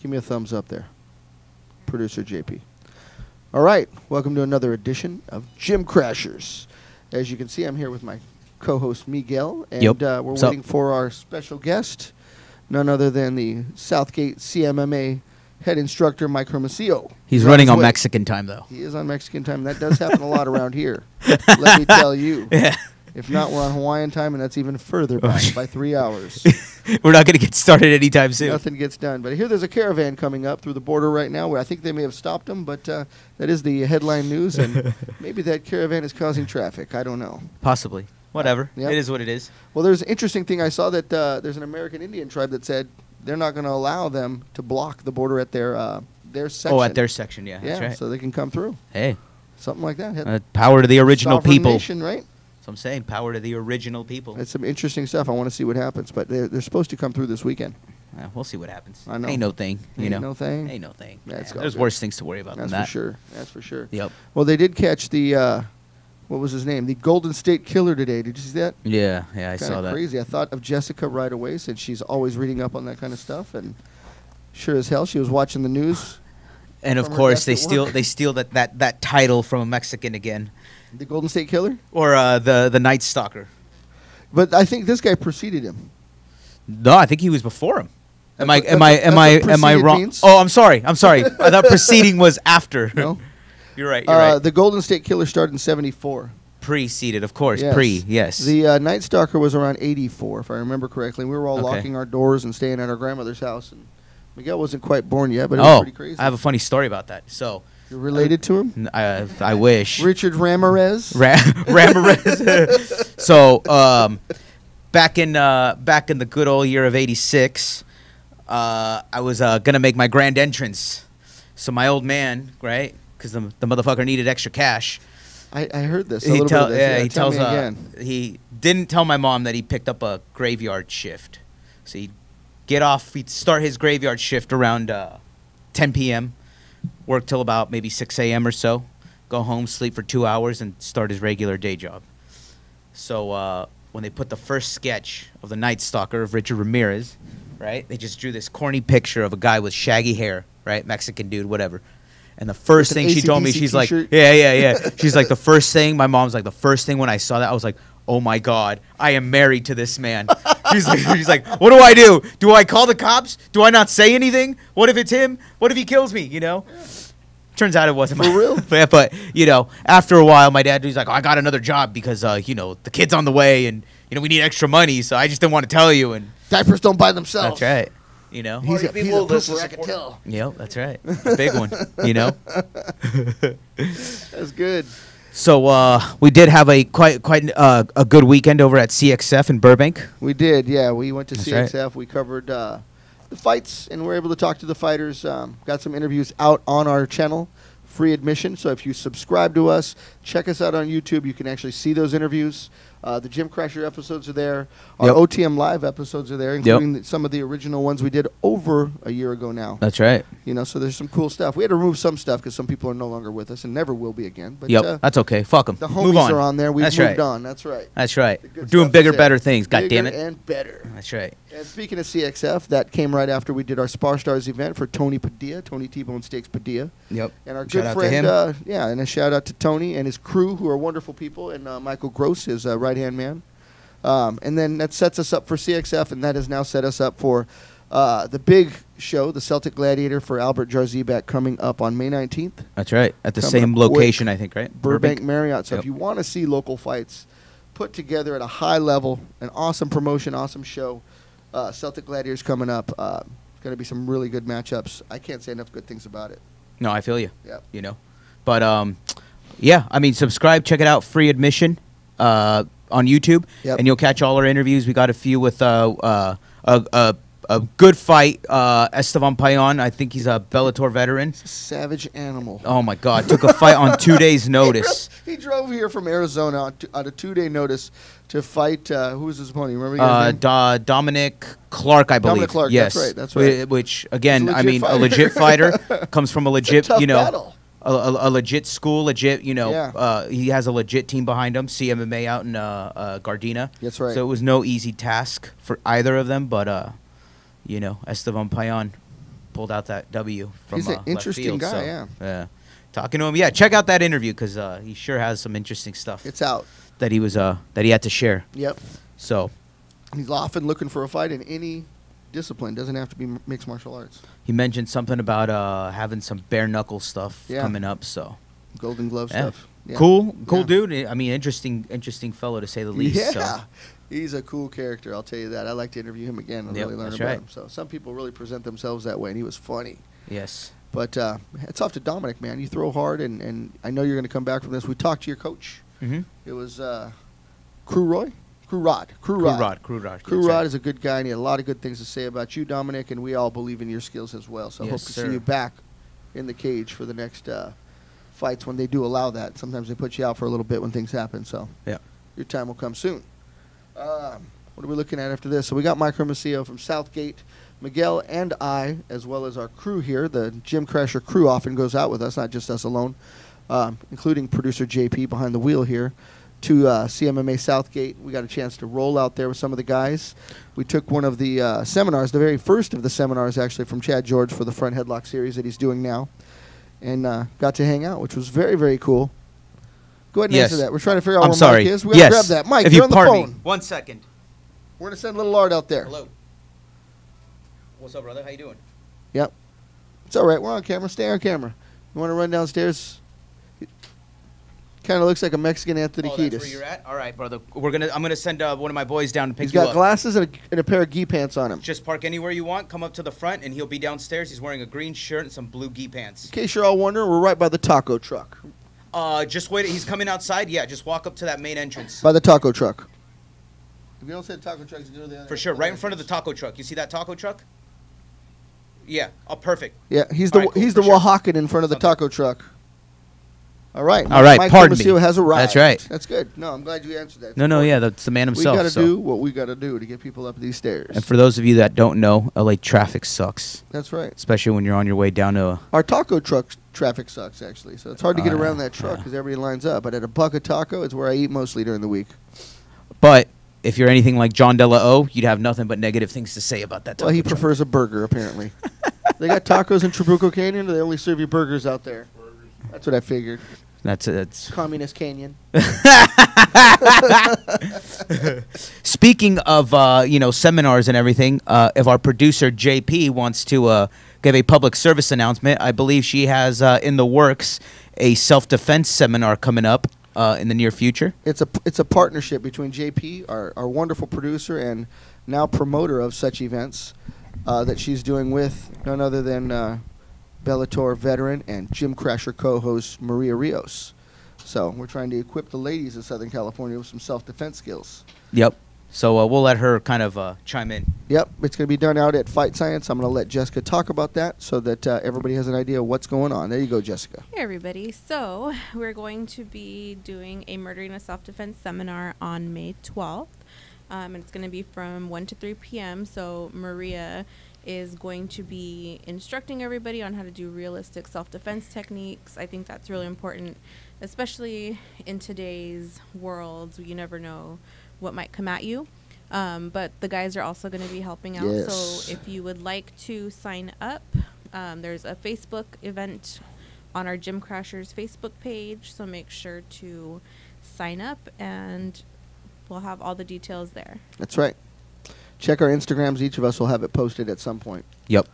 Give me a thumbs up there. Producer JP. All right. Welcome to another edition of Gym Crashers. As you can see, I'm here with my co-host Miguel, and we're waiting for our special guest, none other than the Southgate CMMA head instructor, Mike Hermosillo. He's running on Mexican time, though. He is on Mexican time. That does happen a lot around here. Let me tell you. Yeah. If not, we're on Hawaiian time, and that's even further back by 3 hours. We're not going to get started anytime soon. Nothing gets done. But here there's a caravan coming up through the border right now where I think they may have stopped them, but that is the headline news, and maybe that caravan is causing traffic. I don't know. Possibly. Whatever. Yep. It is what it is. Well, there's an interesting thing I saw that there's an American Indian tribe that said they're not going to allow them to block the border at their section. Oh, at their section, yeah. That's right. So they can come through. Hey. Something like that. Power to the original Sovereign people. Nation, right? So I'm saying power to the original people. It's some interesting stuff. I want to see what happens, but they're supposed to come through this weekend. We'll see what happens. I know. Ain't no thing. Ain't no thing. Ain't no thing. That's There's worse things to worry about than that. That's for sure. That's for sure. Yep. Well, they did catch the, what was his name? The Golden State Killer today. Did you see that? Yeah, I saw that. Crazy. I thought of Jessica right away since she's always reading up on that kind of stuff, and sure as hell she was watching the news. And of course they steal that title from a Mexican again. The Golden State Killer? Or the Night Stalker. But I think this guy preceded him. No, I think he was before him. Am I wrong? Means? Oh, I'm sorry. I thought preceding was after. No. You're right. The Golden State Killer started in 1974. Preceded, of course. Yes. Yes. The Night Stalker was around 1984, if I remember correctly. We were all locking our doors and staying at our grandmother's house, and Miguel wasn't quite born yet, but it was pretty crazy. I have a funny story about that. So you're related to him? I wish. Richard Ramirez. Ramirez. So back in the good old year of '86, I was gonna make my grand entrance. So my old man, right, because the motherfucker needed extra cash. I heard this. He tells me again. He didn't tell my mom that he picked up a graveyard shift. So he'd start his graveyard shift around 10 p.m., work till about maybe 6 a.m. or so, go home, sleep for 2 hours, and start his regular day job. So when they put the first sketch of the Night Stalker of Richard Ramirez, right, they just drew this corny picture of a guy with shaggy hair, right, Mexican dude, whatever. And the first thing she told me, she's like, yeah. She's like, the first thing, my mom's like, the first thing when I saw that, I was like, oh my God, I am married to this man. She's like, what do I do? Do I call the cops? Do I not say anything? What if it's him? What if he kills me? You know? Yeah. Turns out it wasn't for real. But you know, after a while, my dad, he's like, I got another job because the kid's on the way, and we need extra money, so I just didn't want to tell you. And diapers don't buy themselves. That's right. You know, he's a pooper, I can tell. Yep, that's right. A big one. That's good. So we did have a quite a good weekend over at CXF in Burbank. We did, yeah. We went to CXF. Right. We covered the fights, and we were able to talk to the fighters. Got some interviews out on our channel, free admission. So if you subscribe to us, check us out on YouTube. You can actually see those interviews. The Gym Crasher episodes are there. Our OTM Live episodes are there, including some of the original ones we did over a year ago now. That's right. So there's some cool stuff. We had to remove some stuff because some people are no longer with us and never will be again. But that's okay. Fuck them. The homies are on there. We've moved on. That's right. That's right. We're doing bigger, better things. God damn it. And better. That's right. And speaking of CXF, that came right after we did our Spar Stars event for Tony Padilla, Tony T-Bone Steaks Padilla. Yep. And our good friend, and a shout out to Tony and his crew, who are wonderful people, and Michael Gross, his right-hand man. And then that sets us up for CXF, and that has now set us up for the big show, the Celtic Gladiator for Albert Jarzebak, coming up on May 19th. That's right. At the same location, I think, right? Burbank Marriott. So if you want to see local fights put together at a high level, an awesome promotion, awesome show, Celtic Gladiators coming up. Going to be some really good matchups. I can't say enough good things about it. No, I feel you. Yeah. But, subscribe, check it out, free admission. On YouTube, and you'll catch all our interviews. We got a few with a good fight, Esteban Payan. I think he's a Bellator veteran. He's a savage animal. Oh my God! Took a fight on 2 days' notice. He drove here from Arizona on a 2-day notice to fight. Who was his opponent? Remember his name? Dominic Clark, I believe. Dominic Clark. Yes, that's right. Which again, a legit fighter comes from a legit, battle. A legit school, he has a legit team behind him, CMMA out in Gardena. That's right. So it was no easy task for either of them, but, Esteban Payan, pulled out that W from He's an left interesting field, guy, so, yeah. Yeah. Talking to him, yeah. Check out that interview because he sure has some interesting stuff It's out. that he had to share. Yep. So He's often looking for a fight in any discipline. Doesn't have to be mixed martial arts. he mentioned something about having some bare knuckle stuff Yeah. coming up. So Golden glove yeah. stuff. Yeah. Cool Yeah. dude. I mean, interesting fellow to say the least. Yeah. So. He's a cool character, I'll tell you that. I'd like to interview him again and Yep, really learn that's about right. him. So some people really present themselves that way, and he was funny. Yes. But it's off to Dominic, man. You throw hard, and I know you're going to come back from this. We talked to your coach. Mm-hmm. It was Crew Rod. Crew Rod. Crew Rod is a good guy, and he had a lot of good things to say about you, Dominic, and we all believe in your skills as well. So I Yes, hope to sir. see you back in the cage for the next fights when they do allow that. Sometimes they put you out for a little bit when things happen. So Yeah. your time will come soon. What are we looking at after this? So we got Mike Hermosillo from Southgate. Miguel and I, as well as our crew here, the Gym Crasher crew often goes out with us, not just us alone, including producer JP behind the wheel here, to CMMA Southgate. We got a chance to roll out there with some of the guys. We took one of the seminars, the very first of the seminars actually from Chad George for the front headlock series that he's doing now, and got to hang out, which was very, very cool. Go ahead and Yes. answer that. We're trying to figure out I'm where sorry. Mike is. We got to grab that. Mike, if you're you on the pardon phone. me. 1 second. We're going to send little Art out there. Hello. What's up, brother? How you doing? Yep. It's all right. We're on camera. Stay on camera. You want to run downstairs? Kind of looks like a Mexican Anthony Kiedis. That's where you're at? All right, brother. I'm gonna send one of my boys down to pick He's you got up. glasses and a pair of gi pants on him. Just park anywhere you want. Come up to the front, and he'll be downstairs. He's wearing a green shirt and some blue gi pants. In case you're all wondering, we're right by the taco truck. Just wait. He's coming outside. Yeah, just walk up to that main entrance. By the taco truck. If you don't say the taco truck, you go to the other. For sure, right in front of the taco truck. You see that taco truck? Yeah. Oh, perfect. Yeah, he's All the right, cool, he's for the sure. Oaxacan in front of the Okay. taco truck. All right. All right, Mike pardon Hermosillo me. has arrived. That's right. That's good. No, I'm glad you answered that. No, yeah, that's the man We himself. got to so. do what we got to do to get people up these stairs. And for those of you that don't know, LA traffic sucks, That's right. especially when you're on your way down to. Our taco truck traffic sucks, actually. So it's hard to get around that truck yeah. because everybody lines up. But at a buck a taco, it's where I eat mostly during the week. But if you're anything like John Della O, you'd have nothing but negative things to say about that taco Well, he truck. prefers a burger, apparently. They got tacos in Trabuco Canyon, or they only serve you burgers out there? That's what I figured. That's Communist Canyon. Speaking of seminars and everything, if our producer JP wants to give a public service announcement, I believe she has in the works a self-defense seminar coming up in the near future. It's a partnership between JP, our wonderful producer and now promoter of such events, that she's doing with none other than Bellator veteran and Gym Crasher co-host Maria Rios. So we're trying to equip the ladies of Southern California with some self-defense skills. Yep. So we'll let her kind of chime in. Yep, it's going to be done out at Fight Science. I'm going to let Jessica talk about that so that everybody has an idea of what's going on. There you go, Jessica. Hey everybody. So we're going to be doing a Murdering a Self-Defense seminar on May 12th. And it's going to be from 1 to 3 p.m. So Maria is going to be instructing everybody on how to do realistic self-defense techniques. I think that's really important, especially in today's world. You never know what might come at you. But the guys are also going to be helping out. Yes. So if you would like to sign up, there's a Facebook event on our Gym Crashers Facebook page. So make sure to sign up, and we'll have all the details there. That's right. Check our Instagrams. Each of us will have it posted at some point. Yep.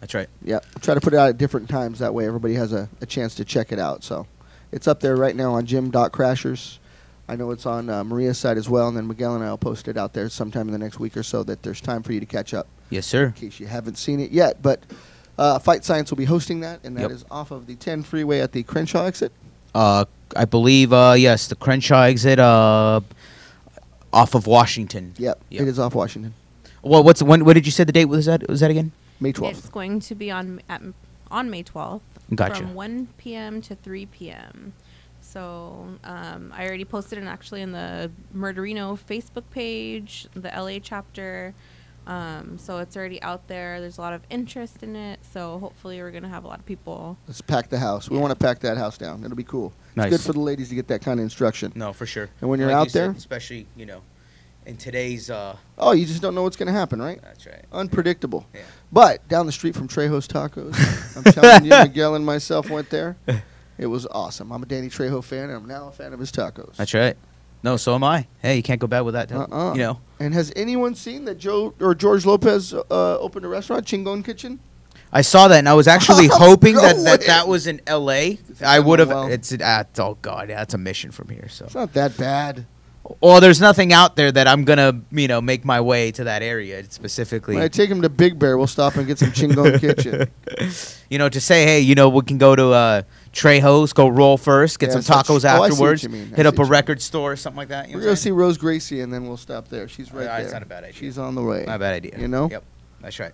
That's right. Yep. Try to put it out at different times. That way everybody has a chance to check it out. So it's up there right now on gym.crashers. I know it's on Maria's side as well, and then Miguel and I will post it out there sometime in the next week or so that there's time for you to catch up Yes, sir. in case you haven't seen it yet. But Fight Science will be hosting that, and that Yep. is off of the 10 freeway at the Crenshaw exit. I believe yes, the Crenshaw exit off of Washington. Yep. Yep. It is off Washington. Well, what did you say the date was that? Was that again? May 12th. It's going to be on May 12th Gotcha. from 1 p.m. to 3 p.m. So I already posted it actually in the Murderino Facebook page, the LA chapter. So it's already out there. There's a lot of interest in it. So hopefully we're going to have a lot of people. Let's pack the house. We Yeah. want to pack that house down. It'll be cool. Nice. It's good for the ladies to get that kind of instruction. No, for sure. And when you're Like out you said, there- especially in today's. Oh, you just don't know what's going to happen, right? That's right. Unpredictable. Yeah. But down the street from Trejo's Tacos, I'm telling you, Miguel and myself went there. It was awesome. I'm a Danny Trejo fan, and I'm now a fan of his tacos. That's right. No, so am I. Hey, you can't go bad with that. You know. And has anyone seen that George Lopez opened a restaurant, Chingon Kitchen? I saw that, and I was actually hoping No that way. was in L.A. I would have. Well. Oh God, yeah, that's a mission from here. So. It's not that bad. Well, there's nothing out there that I'm gonna, make my way to that area specifically. When I take him to Big Bear, we'll stop and get some Chingon Kitchen. To say, hey, we can go to Trejo's, go roll first, get some tacos I see what afterwards, you mean. hit up a record store or something like that. We're going to see Rose Gracie, and then we'll stop there. She's right there. It's not a bad idea. She's on the way. Not a bad idea. You know? Yep, that's right.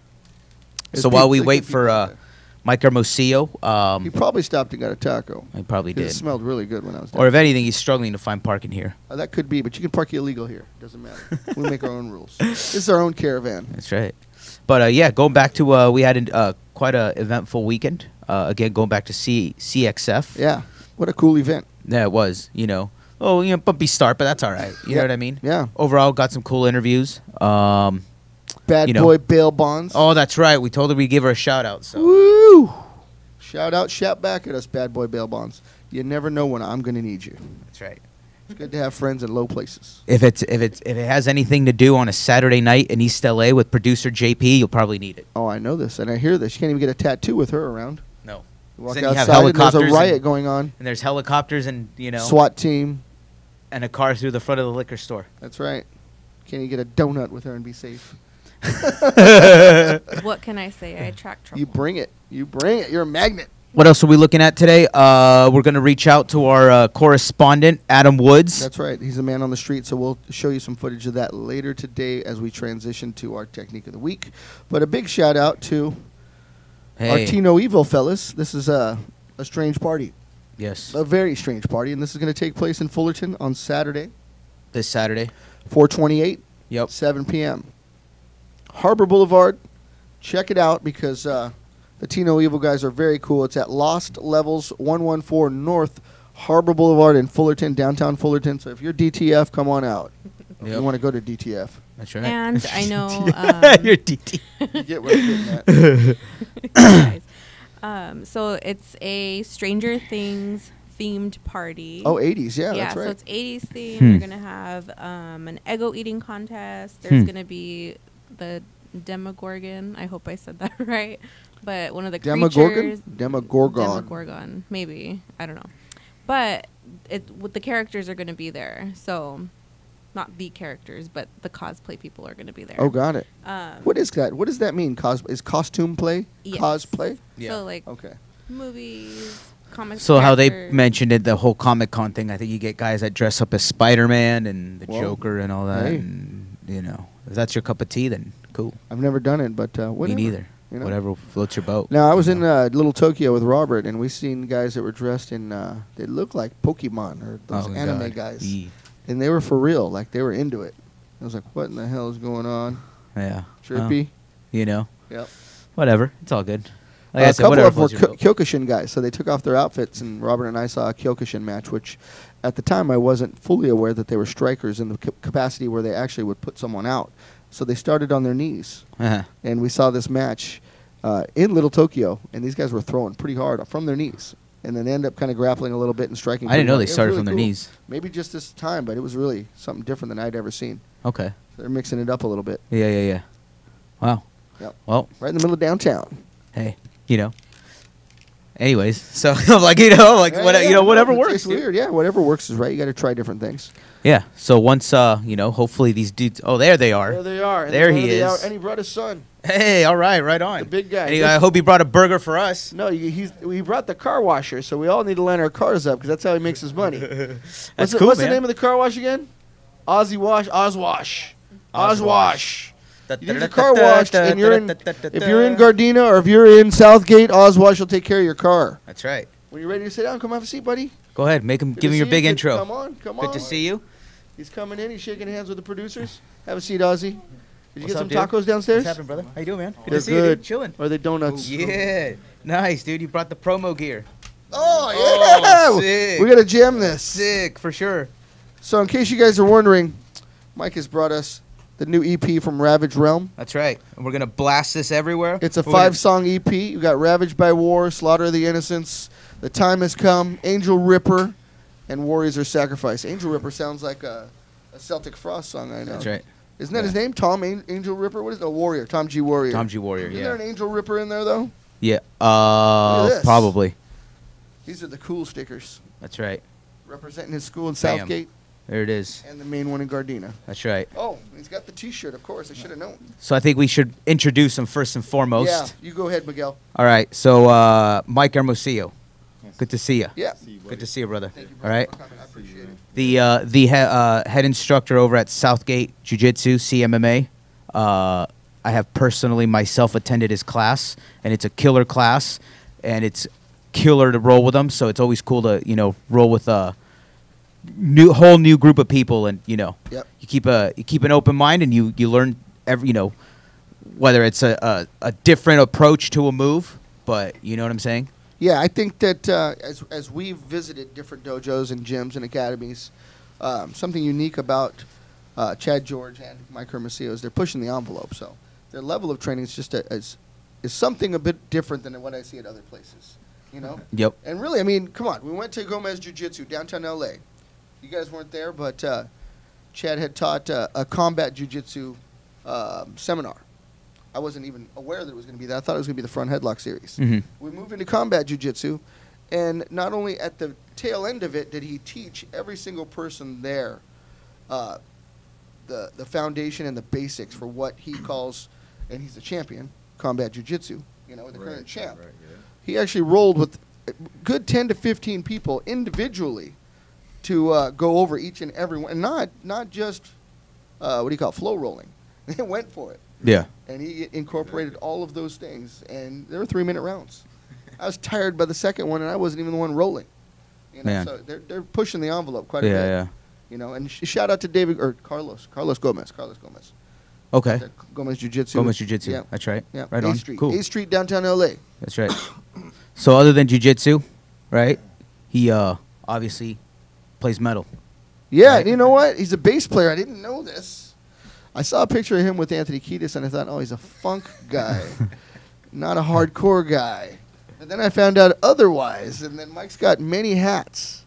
There's So while people- we there's wait good people for out there. Mike Hermosillo, He probably stopped and got a taco. he probably 'Cause did. It smelled really good when I was there. Or if anything, he's struggling to find parking here. That could be, but you can park illegal here. Doesn't matter. We make our own rules. This is our own caravan. That's right. But yeah, going back to we had quite a eventful weekend. Again, going back to CXF. Yeah. What a cool event. Yeah, it was. Bumpy start, but that's all right. You know what I mean? Yeah. Overall, got some cool interviews. Bad boy bail bonds. Oh, that's right. We told her we'd give her a shout out. So Woo! Shout out, shout back at us, bad boy bail bonds. You never know when I'm going to need you. that's right. It's good to have friends in low places. If it has anything to do on a Saturday night in East LA with producer JP, you'll probably need it. Oh, I know this, and I hear this. You can't even get a tattoo with her around. No. You walk Then you have outside and there's a helicopters riot and- going on. And there's helicopters and SWAT team. and a car through the front of the liquor store. That's right. Can't you get a donut with her and be safe? What can I say? I attract trouble. You bring it. You bring it. You're a magnet. What else are we looking at today? We're going to reach out to our correspondent, Adam Woods. That's right. He's a man on the street, so we'll show you some footage of that later today as we transition to our technique of the week. But a big shout out to our Tino Evil fellas. This is a strange party, Yes. a very strange party, and this is going to take place in Fullerton on Saturday, This Saturday. 4/28, Yep. 7 p.m. Harbor Boulevard. Check it out because the Tino Evil guys are very cool. It's at Lost Levels 114 North Harbor Boulevard in Fullerton, downtown Fullerton. So if you're DTF, come on out. If you want to go to DTF. That's right. And I know You're DT. You get what I'm getting at. guys. So it's a Stranger Things themed party. Oh, 80s. Yeah, that's So right. it's 80s themed. Hmm. They're gonna have an Eggo eating contest. There's gonna be the Demogorgon. I hope I said that right. But one of the creatures. Demogorgon. Demogorgon. Maybe. I don't know. But the characters are gonna be there. So not the characters, but the cosplay people are gonna be there. Oh, got it. Um, What is that? What does that mean? Is costume play? Yes. Cosplay? Yeah. So like Okay. movies, comics. So how they characters. mentioned it, the whole Comic Con thing, I think you get guys that dress up as Spider-Man and the Whoa. Joker and all that. Hey. And, if that's your cup of tea, then cool. I've never done it, but whatever. Me neither. You know? Whatever floats your boat. Now, I was in Little Tokyo with Robert, and we seen guys that were dressed in, they looked like Pokemon or those Oh, anime God. guys. Yeah. And they were for real, like they were into it. I was like, what in the hell is going on? Yeah. Trippy. Yep. Whatever. It's all good. Like A I said, couple whatever of them were floats your boat. Kyokushin guys, so they took off their outfits, and Robert and I saw a Kyokushin match, which at the time I wasn't fully aware that they were strikers in the capacity where they actually would put someone out. So they started on their knees, Uh-huh. and we saw this match in Little Tokyo, and these guys were throwing pretty hard from their knees, and then end up kind of grappling a little bit and striking. I didn't pretty know hard. they It was started really from their cool. knees. Maybe just this time, but it was really something different than I'd ever seen. Okay. They're mixing it up a little bit. Yeah. Wow. Yep. Well, Right in the middle of downtown. hey, Anyways, so I'm like, whatever It's works. dude. weird. Yeah, whatever works is right. You got to try different things. Yeah. So once, hopefully these dudes. Oh, there they are. There they are. And There they're he one of the is. out- and he brought his son. Hey, all right, right on. The big guy. I hope he brought a burger for us. No, he brought the car washer, so we all need to line our cars up because that's how he makes his money. That's cool, What's man. the name of the car wash again? Oswash. You need your car washed, and if you're in Gardena or if you're in Southgate, Oswash will take care of your car. That's right. When you're ready to sit down, come have a seat, buddy. Go ahead, Good give to him your see big you. intro. Come on. Good to see you. He's coming in. He's shaking hands with the producers. Have a seat, Ozzy. Did you What's get up, some dude? tacos downstairs? What's happening, brother? How you doing, man? Good They're to see you, good. dude. Chilling. Or are they donuts? Yeah. Nice, dude. You brought the promo gear. Oh, yeah. sick. We got to jam this. Sick, for sure. So in case you guys are wondering, Mike has brought us the new EP from Ravage Realm. That's right. And we're gonna blast this everywhere. It's a We're gonna- 5-song EP. You got Ravaged by War, Slaughter of the Innocents, The Time Has Come, Angel Ripper, and Warriors Are Sacrificed. Angel Ripper sounds like a Celtic Frost song, I know. That's right. Isn't that his name? Tom Angel Ripper? What is it? A Warrior. Tom G. Warrior. Tom G. Warrior. Isn't Yeah. there an Angel Ripper in there, though? Yeah. at this. Probably. These are the cool stickers. That's right. Representing his school in Bam. Southgate There it is. and the main one in Gardena. That's right. Oh, he's got the T-shirt, of course. I should have known. So I think we should introduce him first and foremost. Yeah, you go ahead, Miguel. All right. So Mike Hermosillo. Good to see you. Yeah. Good to see you, brother. Thank you, All brother, right. for coming. I appreciate it. The head instructor over at Southgate Jiu-Jitsu CMMA. I have personally myself attended his class, and it's a killer class, and it's killer to roll with them. So it's always cool to roll with a whole new group of people, and Yep. you keep an open mind, and you learn whether it's a different approach to a move, but you know what I'm saying. Yeah, I think that as we've visited different dojos and gyms and academies, something unique about Chad George and Mike Hermosillo is they're pushing the envelope. So their level of training is just is something a bit different than what I see at other places. You know. Yep. And really, I mean, come on, we went to Gomez Jiu-Jitsu downtown LA. You guys weren't there, but Chad had taught a combat jiu-jitsu seminar. I wasn't even aware that it was going to be that. I thought it was going to be the front headlock series. Mhm. We moved into combat jiu-jitsu, and not only at the tail end of it did he teach every single person there the foundation and the basics for what he calls, and he's a champion, combat jiu-jitsu, the current champ. Right, yeah. He actually rolled with a good 10 to 15 people individually to go over each and every one, and not just flow rolling. They went for it. Yeah. And he incorporated all of those things, and there were 3-minute rounds. I was tired by the second one, and I wasn't even the one rolling. Man. So they're pushing the envelope quite a bit. Yeah. And shout out to Carlos Gomez. Okay. Gomez Jiu-Jitsu. Gomez Jiu-Jitsu. Yeah. That's right. Yeah. Right A on. Street. Cool. A Street, downtown LA. That's right. So other than jiu-jitsu, right? He obviously plays metal. Yeah, Right. and you know what? He's a bass player. I didn't know this. I saw a picture of him with Anthony Kiedis, and I thought, oh, he's a funk guy, not a hardcore guy. But then I found out otherwise, and then Mike's got many hats.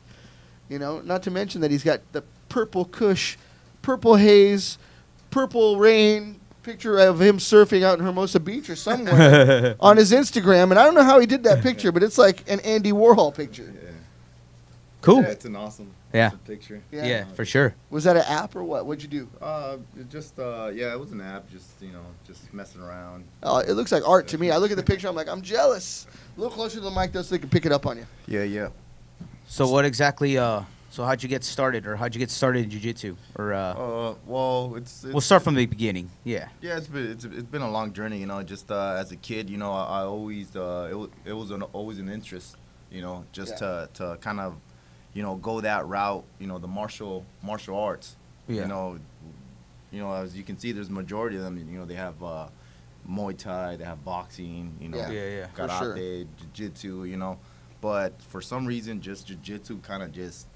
Not to mention that he's got the Purple Kush, Purple Haze, Purple Rain picture of him surfing out in Hermosa Beach or somewhere on his Instagram. And I don't know how he did that picture, but it's like an Andy Warhol picture. Yeah. Cool. Yeah, it's an awesome picture. Yeah, for sure. Was that an app or what? What'd you do? It was an app, just messing around. Oh, it looks like art to me. I look at the picture, I'm like, I'm jealous. A little closer to the mic though so they can pick it up on you. Yeah. So what exactly? So how'd you get started, or how'd you get started in jiu-jitsu? Or Well, it's we'll start from the beginning. Yeah. Yeah, it's been a long journey. Just as a kid, I always it was always an interest. To kind of go that route. The martial arts. Yeah. As you can see, there's a majority of them. They have Muay Thai, they have boxing. Yeah. For sure. Karate, jiu-jitsu. But for some reason, just jiu-jitsu kind of just.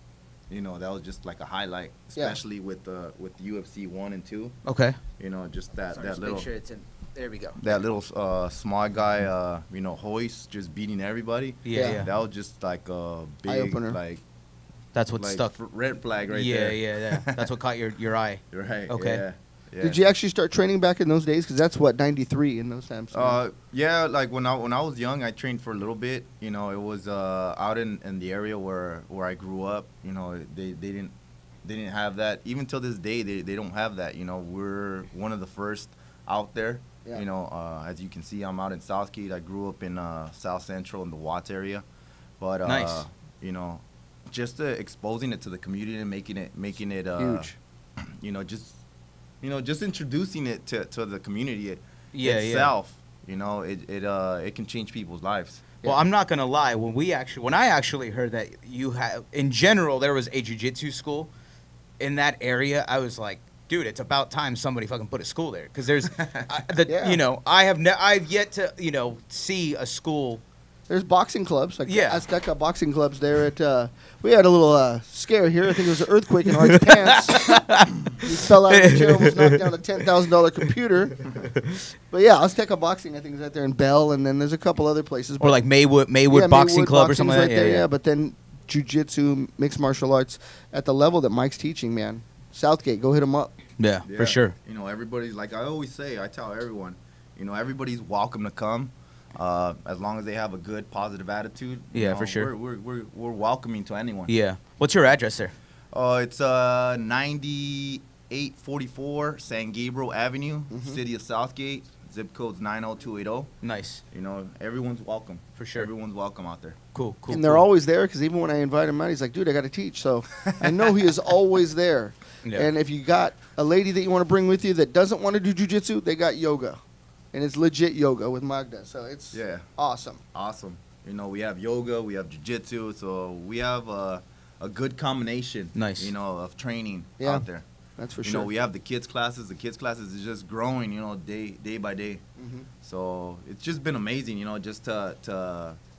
That was just like a highlight, especially with UFC 1 and 2. Okay. Just that Sorry, just little make sure it's in. There we go. that little small guy, Hoist just beating everybody. Yeah. That was just like a big Eye-opener. That's what stuck. red flag right yeah, there. Yeah. That's what caught your eye. Right. Okay. Yeah. Did you actually start training back in those days? Because that's what, 93 in those times. Yeah, like when I was young, I trained for a little bit. It was out in the area where I grew up. They didn't have that. Even till this day, they don't have that. We're one of the first out there. Yeah. As you can see, I'm out in Southgate. I grew up in South Central in the Watts area. But Nice. Just exposing it to the community and making it Huge. just introducing it to the community Yeah. itself. It can change people's lives. Well, I'm not gonna lie. When I actually heard that you have, in general, there was a jiu-jitsu school in that area, I was like, dude, it's about time somebody fucking put a school there. Because there's, Yeah. I've yet to, see a school There's boxing clubs, like Yeah. Azteca boxing clubs there at, we had a little scare here. I think it was an earthquake in Art's pants. He fell out of the chair, almost knocked down a $10,000 computer. But yeah, Azteca boxing, I think, is right there in Bell, and then there's a couple other places. Or like Maywood Yeah, Boxing Club or Boxing's something like right that. there, Yeah. but then jiu-jitsu, mixed martial arts, at the level that Mike's teaching, man. Southgate, go hit him up. Yeah, Yeah, for sure. You know, everybody's like I always say. I tell everyone, you know, everybody's welcome to come, as long as they have a good, positive attitude. You Yeah, know, for sure. We're welcoming to anyone. Yeah. What's your address there? It's 9844 San Gabriel Avenue, City of Southgate. Zip code's 90280. Nice. You know, everyone's welcome. For sure. Everyone's welcome out there. Cool. And they're always there, because even when I invite him out, he's like, dude, I got to teach. So I know he is always there. Yeah. And if you got a lady that you want to bring with you that doesn't want to do jiu-jitsu, they got yoga. And it's legit yoga with Magda. So it's awesome. Awesome. You know, we have yoga, we have jiu-jitsu, so we have a good combination. Nice. You know, of training Yeah. out there. That's for You sure. know, we have the kids classes. The kids classes is just growing, you know, day by day. Mhm. So it's just been amazing, you know, just to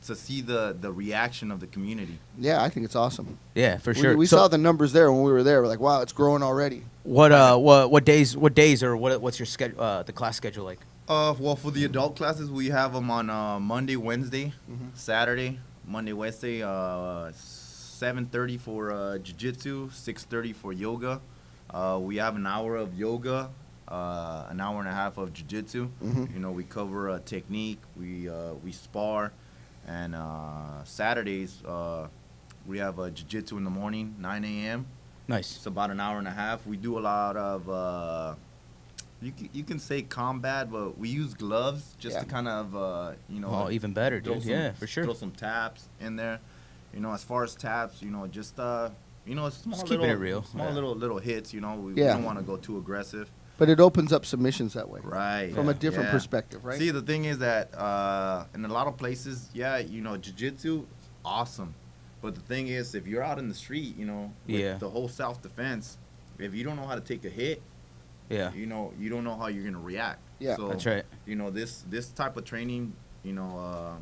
see the reaction of the community. Yeah, I think it's awesome. Yeah, for sure. We So saw the numbers there when we were there. We're like, wow, it's growing already. what days or what's your schedule? The class schedule like? Well, for the adult classes, we have them on Monday, Wednesday, Saturday. Monday, Wednesday, 7:30 for jiu-jitsu, 6:30 for yoga. We have an hour of yoga, an hour and a half of jiu-jitsu. Mhm. You know, we cover technique, we spar, and Saturdays we have jiu-jitsu in the morning, 9 a.m. Nice. It's about an hour and a half. We do a lot of you can say combat, but we use gloves just to kind of you know. Oh, even better, throw dude. some- Yeah, for sure. Throw some taps in there. You know, as far as taps, you know, just you know, small Just little, keeping it real. small Yeah. little hits. You know, we Yeah. don't want to go too aggressive. But it opens up submissions that way. Right. From a different Yeah. perspective, right? See, the thing is that in a lot of places, yeah, you know, jiu-jitsu, awesome. But the thing is, if you're out in the street, you know, with Yeah. the whole self-defense, if you don't know how to take a hit, Yeah. you know, you don't know how you're gonna react. Yeah. So, That's right. You know, this type of training, you know,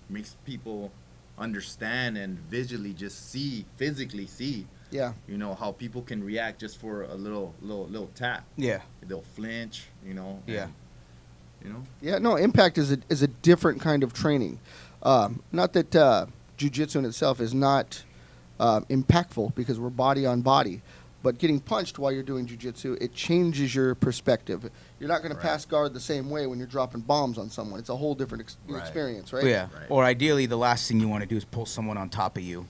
makes people understand and visually just physically see, Yeah. you know, how people can react just for a little tap. Yeah. They'll flinch, you know. Yeah. and, you know. Yeah, no, impact is a different kind of training. Not that jiu-jitsu in itself is not impactful, because we're body on body, but getting punched while you're doing jiu-jitsu, it changes your perspective. You're not going to Right. pass guard the same way when you're dropping bombs on someone. It's a whole different Right. experience, right? Yeah. Right. Or ideally, the last thing you want to do is pull someone on top of you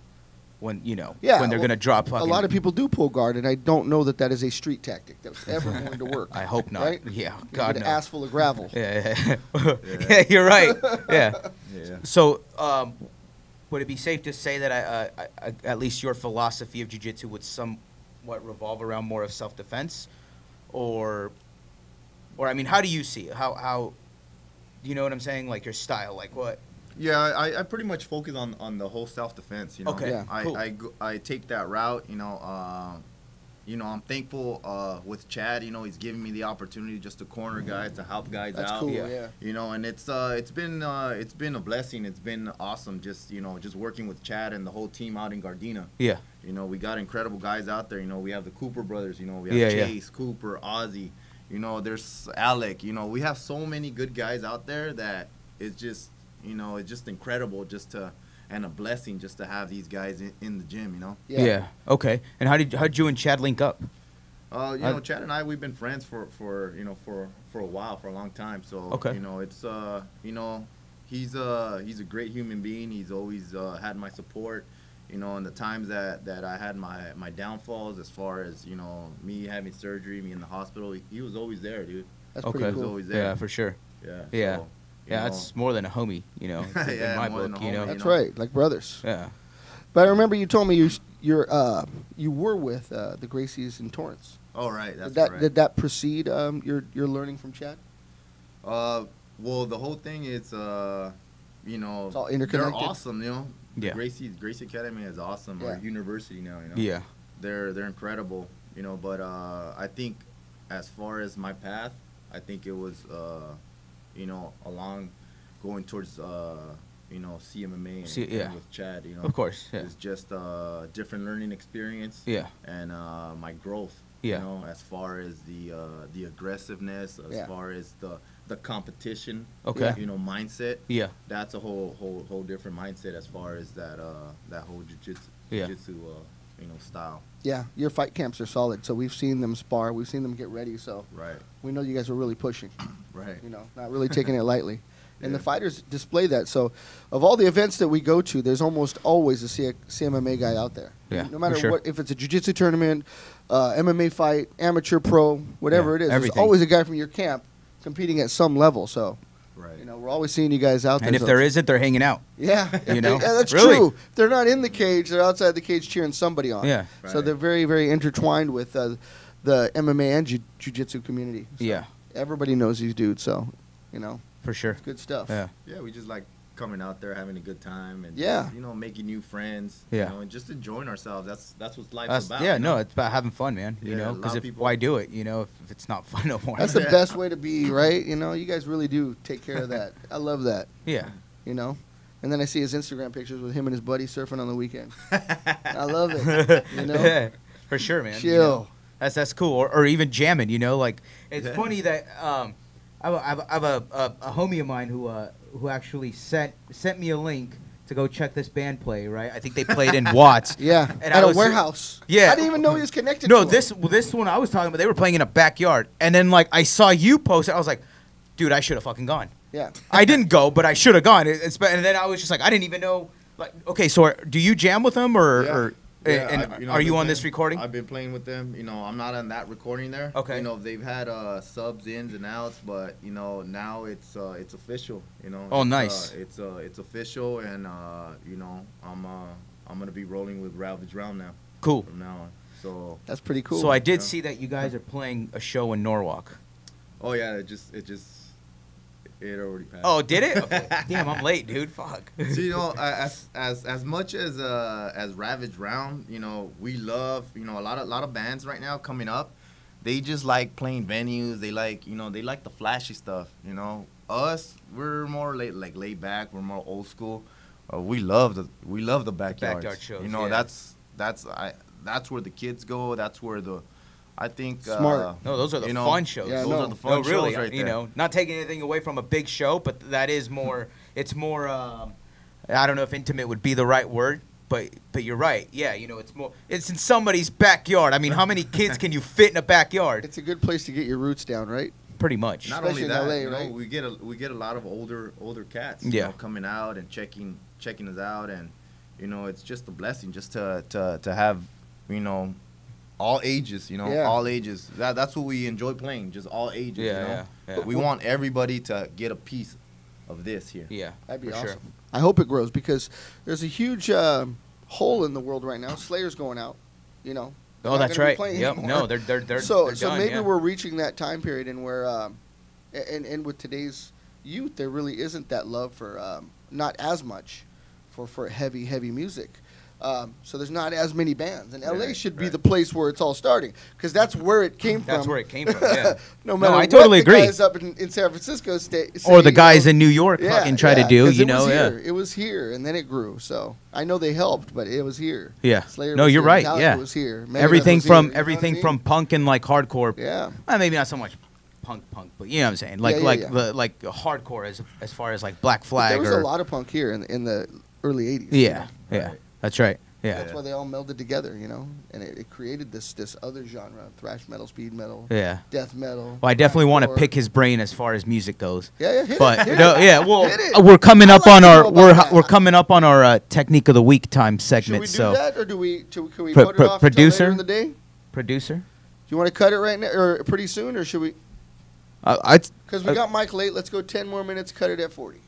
when when they're well, gonna drop. A Fucking, lot of people do pull guard, and I don't know that that is a street tactic that's ever going to work. I hope not. Right? Yeah. You God get no. an ass full of gravel. Yeah. Yeah. You're right. Yeah. Yeah. So, would it be safe to say that I at least your philosophy of jiu-jitsu would somewhat revolve around more of self-defense, or I mean, how do you see it? How you know what I'm saying? Like your style, like what? Yeah, I pretty much focus on the whole self-defense, you know. Okay, Yeah. cool. I take that route, you know. I'm thankful with Chad, you know, he's giving me the opportunity just to corner guys, to help guys That's out. cool, Yeah. yeah. You know, and it's been a blessing. It's been awesome just working with Chad and the whole team out in Gardena. Yeah. You know, we got incredible guys out there. You know, we have the Cooper brothers. You know, we Yeah, have yeah. Chase, Cooper, Ozzy. You know, there's Alec. You know, we have so many good guys out there that it's just, you know, it's just incredible and a blessing just to have these guys in the gym, you know. Yeah. Okay. And how'd you and Chad link up? You know, Chad and I, we've been friends for a while, for a long time. So, Okay. you know, it's, you know, he's a great human being. He's always had my support. You know, in the times that I had my downfalls, as far as, you know, me having surgery, me in the hospital, he was always there, dude. That's Okay. pretty He was cool. always there. Yeah, for sure. Yeah. Yeah. So, you Yeah, know, that's more than a homie, you know, Yeah, in my more than book, a you know. homie. That's know. right, like brothers. Yeah. But I remember you told me you were with the Gracies in Torrance. Oh, right. That's Did that correct. did that precede your learning from Chad? Well, the whole thing is, you know, It's all they're interconnected. awesome, you know. Yeah. Gracie Academy is awesome. Yeah. Or university now, you know. Yeah. They're incredible, you know. But I think, as far as my path, I think it was, you know, along going towards you know, CMMA and, Yeah. and with Chad, you know. Of course, yeah. It's just a different learning experience. Yeah. And my growth. Yeah. You know, as far as the aggressiveness, as far as the competition. Okay. You know, mindset. Yeah. That's a whole different mindset as far as that whole jiu-jitsu, Yeah. you know, style. Yeah, your fight camps are solid. So we've seen them spar. We've seen them get ready. So Right. we know you guys are really pushing. Right. You know, not really taking it lightly. And the Yeah. fighters display that. So of all the events that we go to, there's almost always a CMMA guy out there. Yeah, No matter for sure. what, if it's a jiu-jitsu tournament, MMA fight, amateur pro, whatever Yeah, it is, everything. there's always a guy from your camp competing at some level. So, Right. you know, we're always seeing you guys out there. And if So- there isn't, they're hanging out. yeah, You know? yeah, that's Really? true. If they're not in the cage, they're outside the cage cheering somebody on. Yeah. So Right. they're very, very intertwined with the MMA and jiu-jitsu community. So Yeah, everybody knows these dudes. So, you know, for sure. it's good stuff. Yeah. Yeah, we just like coming out there, having a good time, and Yeah. just, you know, making new friends. Yeah. You know, and just enjoying ourselves. That's what life's That's, about. yeah, you no, know? it's about having fun, man. You Yeah, know, a lot because of people- why do it? You know, if it's not fun no more. That's the best way to be, right? You know, you guys really do take care of that. I love that. Yeah. You know, and then I see his Instagram pictures with him and his buddy surfing on the weekend. I love it. You know, Yeah, for sure, man. chill. You know, that's cool. Or even jamming. You know, like it's Yeah. funny that I have a homie of mine who actually sent me a link to go check this band play. Right, I think they played in Watts. Yeah, And at I a was- warehouse. Yeah. I didn't even know he was connected. No, to this one I was talking about, they were playing in a backyard, and then like I saw you post it, I was like, dude, I should have fucking gone. Yeah, I didn't go, but I should have gone. And then I was just like, I didn't even know. Like, okay, so do you jam with them, or Yeah, and I've- you know, are I've you been on this playing- recording? I've been playing with them. You know, I'm not on that recording there. Okay. You know, they've had subs ins and outs, but you know now it's official. You know. Oh, It's, nice. It's official, and you know I'm gonna be rolling with Ravage Round now Cool. from now on. So that's pretty cool. So I did Yeah. see that you guys are playing a show in Norwalk. oh yeah, it already passed. Oh, did it? Okay. Damn, I'm late, dude. Fuck. So you know, as much as Ravage Round, you know, we love, you know, a lot of bands right now coming up. They just like playing venues. They like, you know, they like the flashy stuff. You know, us, we're more laid back. We're more old school. We love the backyards. Backyard shows, You know, yeah. that's where the kids go. That's where I think Smart. No, those are the you know, fun shows. Yeah, those no. are the fun No, really, shows right you there. know, not taking anything away from a big show, but that is more. It's more. I don't know if intimate would be the right word, but you're right. Yeah, you know, it's more. It's in somebody's backyard. I mean, how many kids can you fit in a backyard? it's a good place to get your roots down, right? Pretty much. Not Especially only in that, LA, you know, right? we get a lot of older cats, Yeah. you know, coming out and checking us out, and you know, it's just a blessing just to have, you know, all ages, you know, Yeah. all ages. That's what we enjoy playing, just all ages. Yeah, you know? yeah, yeah. We want everybody to get a piece of this here. Yeah, That'd be for awesome. sure. I hope it grows because there's a huge hole in the world right now. Slayer's going out. You know. They're Oh, not that's gonna be right. playing Yep. anymore. No, they're so they're so done, maybe yeah. we're reaching that time period and where and with today's youth there really isn't that love for not as much for heavy music. So there's not as many bands, and LA Right, should be right. the place where it's all starting because that's where it came from. That's where it came from. Yeah. No matter I what totally the agree. guys up in San Francisco say, Or the you guys know, in New York fucking try to do. 'cause You it know. was Yeah. here. It was here, and then it grew. So I know they helped, but it was here. Yeah. Slayer No, was you're here, right. Metallica Yeah. was here. Megadeth Everything was from here, you know everything what I from mean? punk and like hardcore. Yeah. Maybe not so much punk, but you know what I'm saying. Like Yeah, yeah, yeah. like hardcore as far as like Black But Flag there was or a lot of punk here in the early '80s. you yeah, know? yeah. Right. That's right. Yeah. That's why they all melded together, you know, and it created this other genre: thrash metal, speed metal, Yeah. death metal. Well, I definitely want to hardcore. pick his brain as far as music goes. Yeah, hit But it, hit no, it. yeah, well, Hit it. we're coming I'd up like on to our know about we're that. coming up on our technique of the week time Should we segment. do So that, or can we Pro- put it pro- off producer? until later in the day? Do producer, you want to cut it right now, or pretty soon, or should we? I Because we got Mike late. Let's go 10 more minutes. Cut it at 40.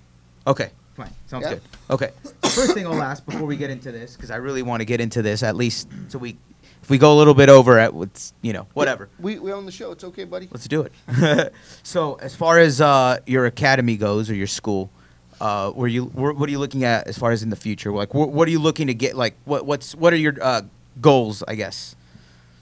okay, fine, sounds Yeah. good. Okay, first thing I'll ask before we get into this, because I really want to get into this at least so if we go a little bit over at what's whatever. We own the show. It's okay, buddy. Let's do it. So, as far as your academy goes or your school, what are you looking at as far as in the future? Like, what are you looking to get? Like, what are your goals? I guess.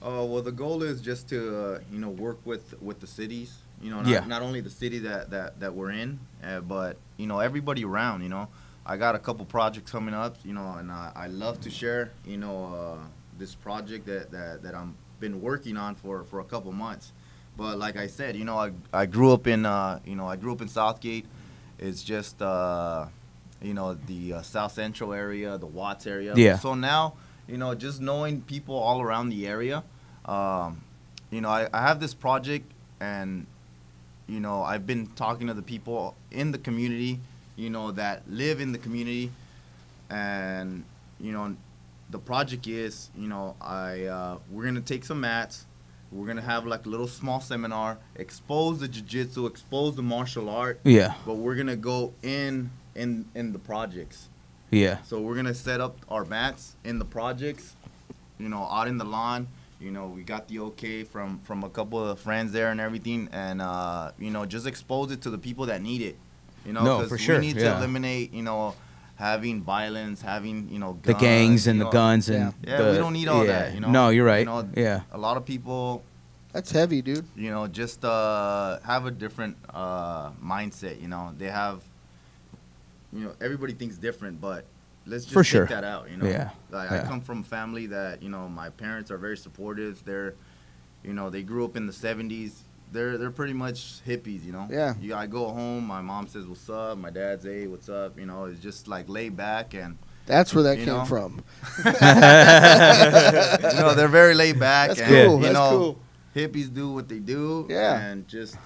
Well, the goal is just to work with the cities. You know, Yeah. not only the city that we're in, but everybody around. You know, I got a couple projects coming up, you know, and I love to share, you know, this project that I'm been working on for a couple months. But like I said, you know, I grew up in, you know, I grew up in Southgate. It's just, you know, the South Central area, the Watts area. Yeah. So now, you know, just knowing people all around the area, you know, I have this project, and, you know, I've been talking to the people in the community, you know, that live in the community, and, you know, the project is, you know, we're gonna take some mats, we're gonna have like a little small seminar, expose the jiu-jitsu, expose the martial art. Yeah. But we're gonna go in the projects. Yeah. So we're gonna set up our mats in the projects, you know, out in the lawn. You know, we got the okay from a couple of friends there and everything, and you know, just expose it to the people that need it. You know, No, for sure, we need yeah. to eliminate, you know, having violence, having, you know, guns, The gangs and you the know. guns and Yeah, we don't need all that, you know. No, you're right. You know, yeah. a lot of people, That's heavy, dude. you know, just have a different mindset. You know, they have, you know, everybody thinks different, but let's just For take sure. that out. You know, Yeah. Like, Yeah. I come from a family that, you know, my parents are very supportive. They're, you know, they grew up in the '70s. They're pretty much hippies. You know. Yeah. I go home. My mom says, "What's up?" My dad's, "Hey, what's up?" You know, it's just like laid back, and That's where that You came know? from. you know, they're very laid back. That's and, cool. You That's know, cool. hippies do what they do. Yeah. And just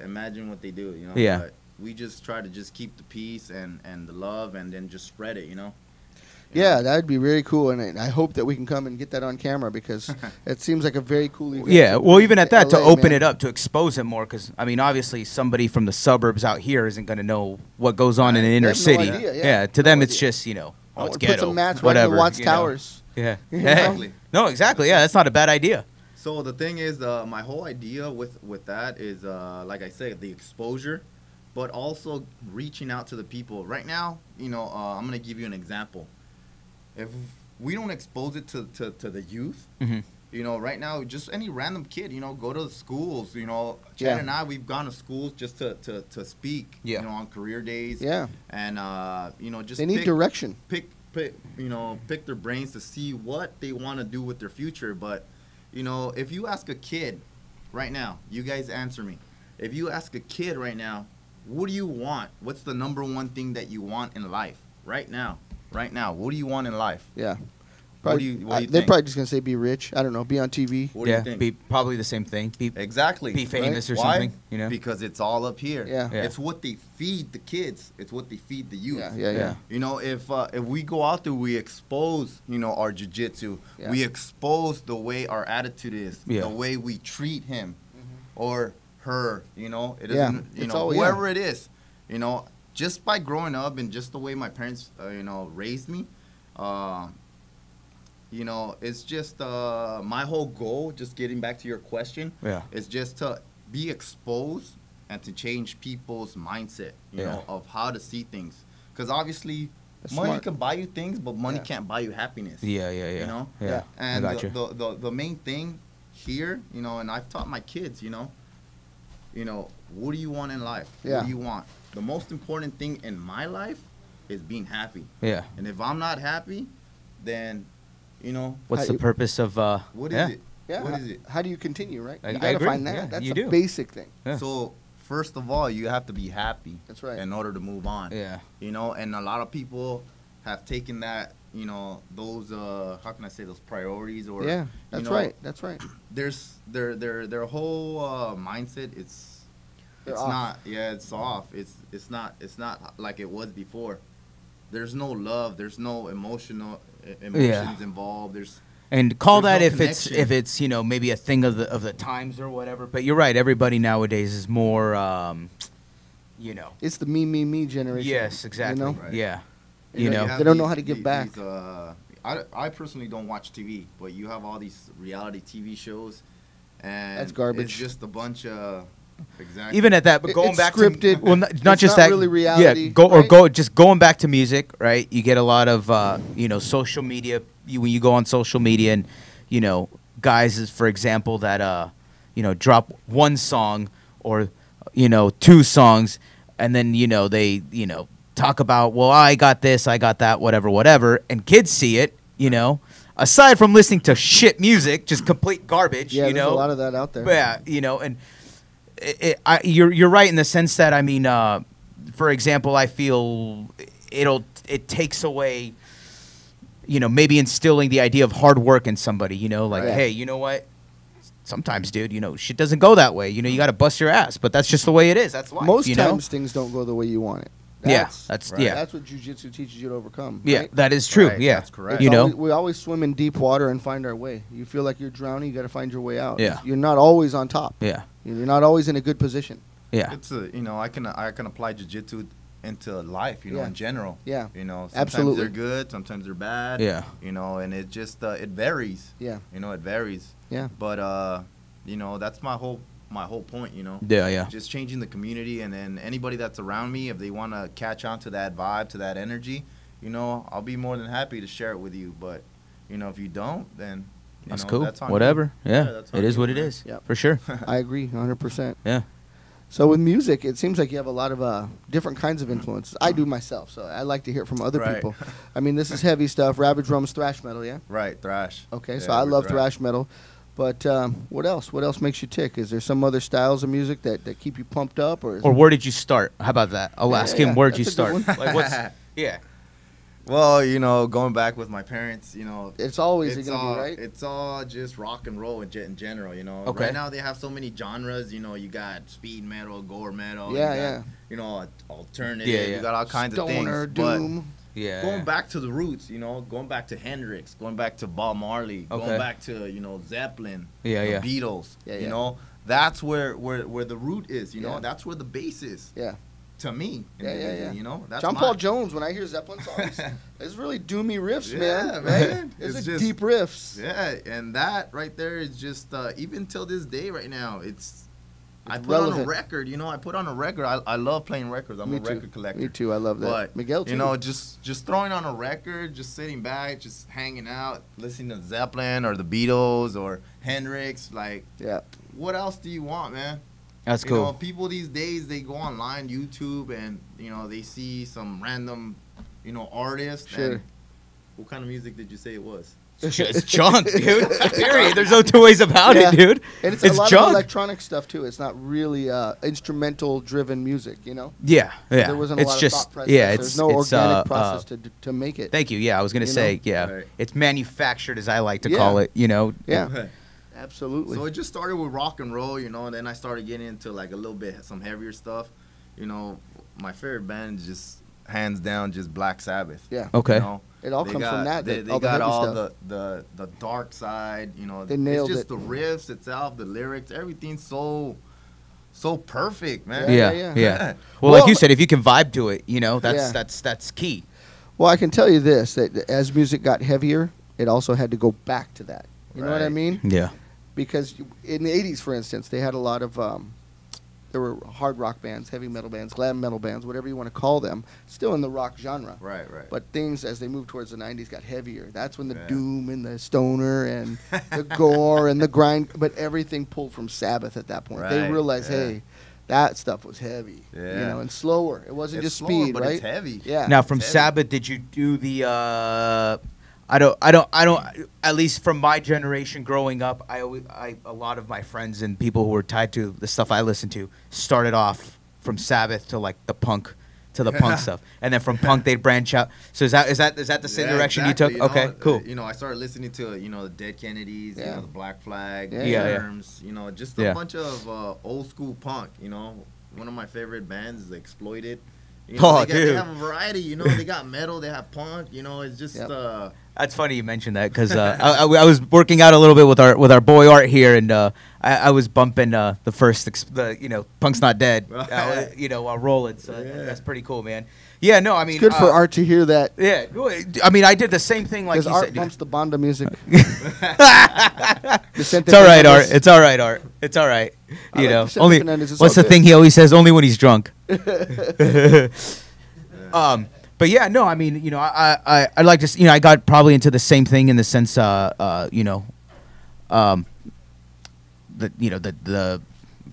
imagine what they do. You know. Yeah. But we just try to just keep the peace and the love, and then just spread it. You know. Yeah, that would be very cool, and I hope that we can come and get that on camera because it seems like a very cool event. Yeah, to well, bring even at that, to LA, open man. it up, to expose it more, because, I mean, obviously, somebody from the suburbs out here isn't going to know what goes on in an Right. inner They have no city. idea, yeah. to No them, it's idea. just, you know, I oh, want it's to put ghetto, some mats right whatever. in the Watts you know. Towers. Yeah. Exactly. No, exactly. Yeah, that's not a bad idea. So the thing is, my whole idea with that is, like I said, the exposure, but also reaching out to the people. Right now, you know, I'm gonna give you an example. If we don't expose it to the youth, Hmm. you know, right now, just any random kid, you know, go to the schools. You know, Yeah. Chad and I, we've gone to schools just to speak. Yeah. You know, on career days. Yeah, And you know, just they need direction. pick you know, pick their brains to see what they want to do with their future. But you know, if you ask a kid right now, you guys answer me. If you ask a kid right now, what do you want? What's the number one thing that you want in life right now? Right now, what do you want in life? Yeah. What do you They're think? probably just going to say be rich. I don't know, be on TV. What do Yeah, you think? be probably the same thing. Be Exactly. famous or Why? something, you know? Because it's all up here. Yeah. Yeah. It's what they feed the kids. It's what they feed the youth. Yeah. You know, if we go out there, we expose, you know, our jiu-jitsu. Yeah. We expose the way our attitude is, Yeah. the way we treat him or her, you know. It Yeah, doesn't, you it's know, all- yeah. whoever it is, you know, just by growing up and just the way my parents, you know, raised me, you know, it's just my whole goal, just getting back to your question, Yeah. is just to be exposed and to change people's mindset, you Yeah. know, of how to see things. Because obviously, That's money smart. can buy you things, but money Yeah. can't buy you happiness. Yeah. You know? Yeah. And I got you. the main thing here, you know, and I've taught my kids, you know, what do you want in life? Yeah. What do you want? The most important thing in my life is being happy. Yeah. And if I'm not happy, then, you know, What's How the you- purpose of, what is yeah. it? Yeah. What is it? How do you continue, right? I You got to agree. find that. Yeah, That's you a do. basic thing. Yeah. So, first of all, you have to be happy. That's right. In order to move on. Yeah. You know, and a lot of people have taken that, you know, those how can I say, those priorities, or Yeah, you that's know, right. That's right. There's their whole mindset, it's They're it's off. not, yeah, it's off. It's not like it was before. There's no love, there's no emotions involved. And call There's that no if connection. it's you know, maybe a thing of the times or whatever. But you're right. Everybody nowadays is more, you know. It's the me generation. Yes, exactly. You know? Right. Yeah. You You know, know. you have They don't know how to give these- back. these, I personally don't watch TV, but you have all these reality TV shows, and That's garbage. It's just a bunch of exactly. Even at that, but going It's back scripted. to well, not It's just not that. really reality, Yeah, right? just going back to music, right? You get a lot of you know, social media. When you go on social media, and you know, guys, is for example that you know, drop one song or you know, two songs, and then you know they you know talk about, well, I got this, I got that, whatever, and kids see it, you know, aside from listening to shit music, just complete garbage, Yeah, you there's know. a lot of that out there. Yeah, you know, and you're right in the sense that, I mean, for example, I feel it takes away, you know, maybe instilling the idea of hard work in somebody, you know, like, Right. hey, you know what? Sometimes, dude, you know, shit doesn't go that way. You know, you got to bust your ass, but that's just the way it is. That's life. Most you know? times things don't go the way you want it. Yeah, That's what jiu-jitsu teaches you to overcome. yeah, right? that is true. Right, Yeah, that's correct. You know, We always swim in deep water and find our way. You feel like you're drowning, you got to find your way out. Yeah. You're not always on top. yeah, You're not always in a good position. yeah, It's a, you know, I can apply jiu-jitsu into life, you know, Yeah. in general. Yeah. You know, sometimes Absolutely. they're good, sometimes they're bad. yeah, You know, and it just it varies. Yeah. You know, it varies. Yeah. But you know, that's my whole point, you know. yeah, yeah. Just changing the community, and then anybody that's around me, if they want to catch on to that vibe, to that energy, you know, I'll be more than happy to share it with you. But, you know, if you don't, then you That's know, cool. That's on you. Whatever. Yeah, that's on it is you, what it man. is. Yep. For sure. I agree 100%. Yeah. So with music, it seems like you have a lot of different kinds of influences. I do myself, so I like to hear from other Right. people. I mean, this is heavy stuff. Ravage Rum's thrash metal, yeah? Right, thrash. Okay, so Yeah, I we're love thrash metal. But what else? What else makes you tick? Is there some other styles of music that keep you pumped up? Or Where did you start? How about that? I'll ask him, where'd you that's a good start? one. Like, what's, yeah. Well, you know, going back with my parents, you know, it's always it's going to all be, right? it's all just rock and roll in general, you know. Okay. Right now they have so many genres, you know. You got speed metal, gore metal, Yeah, you got, yeah. you know, alternative. Yeah, yeah. You got all kinds of things. Stoner, but doom. Yeah. going back to the roots, you know, going back to Hendrix, going back to Bob Marley, Okay. going back to, you know, Zeppelin, Yeah, the yeah. Beatles, Yeah, yeah. you know, that's where the root is, you know, Yeah. that's where the base is. Yeah. To me, Yeah, yeah. you know, that's John my- Paul Jones, when I hear Zeppelin songs, it's really doomy riffs, Yeah, man. man. Right? It's It's like just- deep riffs. Yeah, and that right there is just even till this day right now, I put relevant. on a record, you know, I put on a record. I love playing records. I'm Me a too. record collector. Me too. I love that. But Miguel too. you know, just throwing on a record, just sitting back, just hanging out, listening to Zeppelin or the Beatles or Hendrix, like yeah. what else do you want, man? That's You cool. know, people these days, they go online, YouTube, and you know, they see some random, you know, artist. Sure. And what kind of music did you say it was? It's junk, dude. Period. There's no two ways about Yeah. it, dude. And it's a lot junk. of electronic stuff too. It's not really instrumental driven music, you know. Yeah, yeah. There wasn't a it's lot just of thought process. yeah. There's It's no it's, organic process to make it. Thank you. Yeah, I was gonna You say know? yeah. Right. It's manufactured, as I like to Yeah. call it. You know. Yeah. Absolutely. So it just started with rock and roll, you know, and then I started getting into like a little bit some heavier stuff. You know, my favorite band is just hands down just Black Sabbath. yeah. Okay. You know? It all They comes got- from that. They, all the got heavy all stuff. the dark side, you know. They nailed it's just it. the riffs itself, the lyrics, everything's so perfect, man. Yeah, yeah. yeah. Well, like Well- you said, if you can vibe to it, you know, Yeah. that's key. Well, I can tell you this: that as music got heavier, it also had to go back to that. You know what I Right. mean? Yeah. Because in the '80s, for instance, they had a lot of there were hard rock bands, heavy metal bands, glam metal bands, whatever you want to call them, still in the rock genre. Right, right. But things, as they moved towards the 90s, got heavier. That's when the Yeah. doom and the stoner and the gore and the grind, but everything pulled from Sabbath at that point. They Right, realized, yeah. hey, that stuff was heavy, you Yeah. know, and slower. It wasn't It's just slower, speed, but right? it's heavy. Yeah. Now, from It's heavy. Sabbath, did you do the? I don't. At least from my generation, growing up, a lot of my friends and people who were tied to the stuff I listened to started off from Sabbath to like the punk, to the punk stuff, and then from punk they'd branch out. So is that the same Yeah, direction exactly, you took? Okay, know, cool. You know, I started listening to, you know, the Dead Kennedys, you Yeah. know, the Black Flag, Yeah, the yeah. Germs, you know, just a Yeah. bunch of old school punk, you know. One of my favorite bands is Exploited. You Oh, they dude. have a variety, you know. They got metal, they have punk, you know. It's just, Yep. That's funny you mentioned that because I was working out a little bit with our boy Art here, and I was bumping the first Punk's Not Dead, while rolling. So Yeah. that's pretty cool, man. Yeah, no, I mean It's good for Art to hear that. Yeah, I mean I did the same thing like Because you Art said. bumps the Banda music. It's all right, Art. It's all right, Art. It's all right. I You like know, Vicente only Fernandez, it's what's all the good. thing he always says? Only when he's drunk. But yeah, no, I mean, you know, I like to, I got probably into the same thing in the sense, the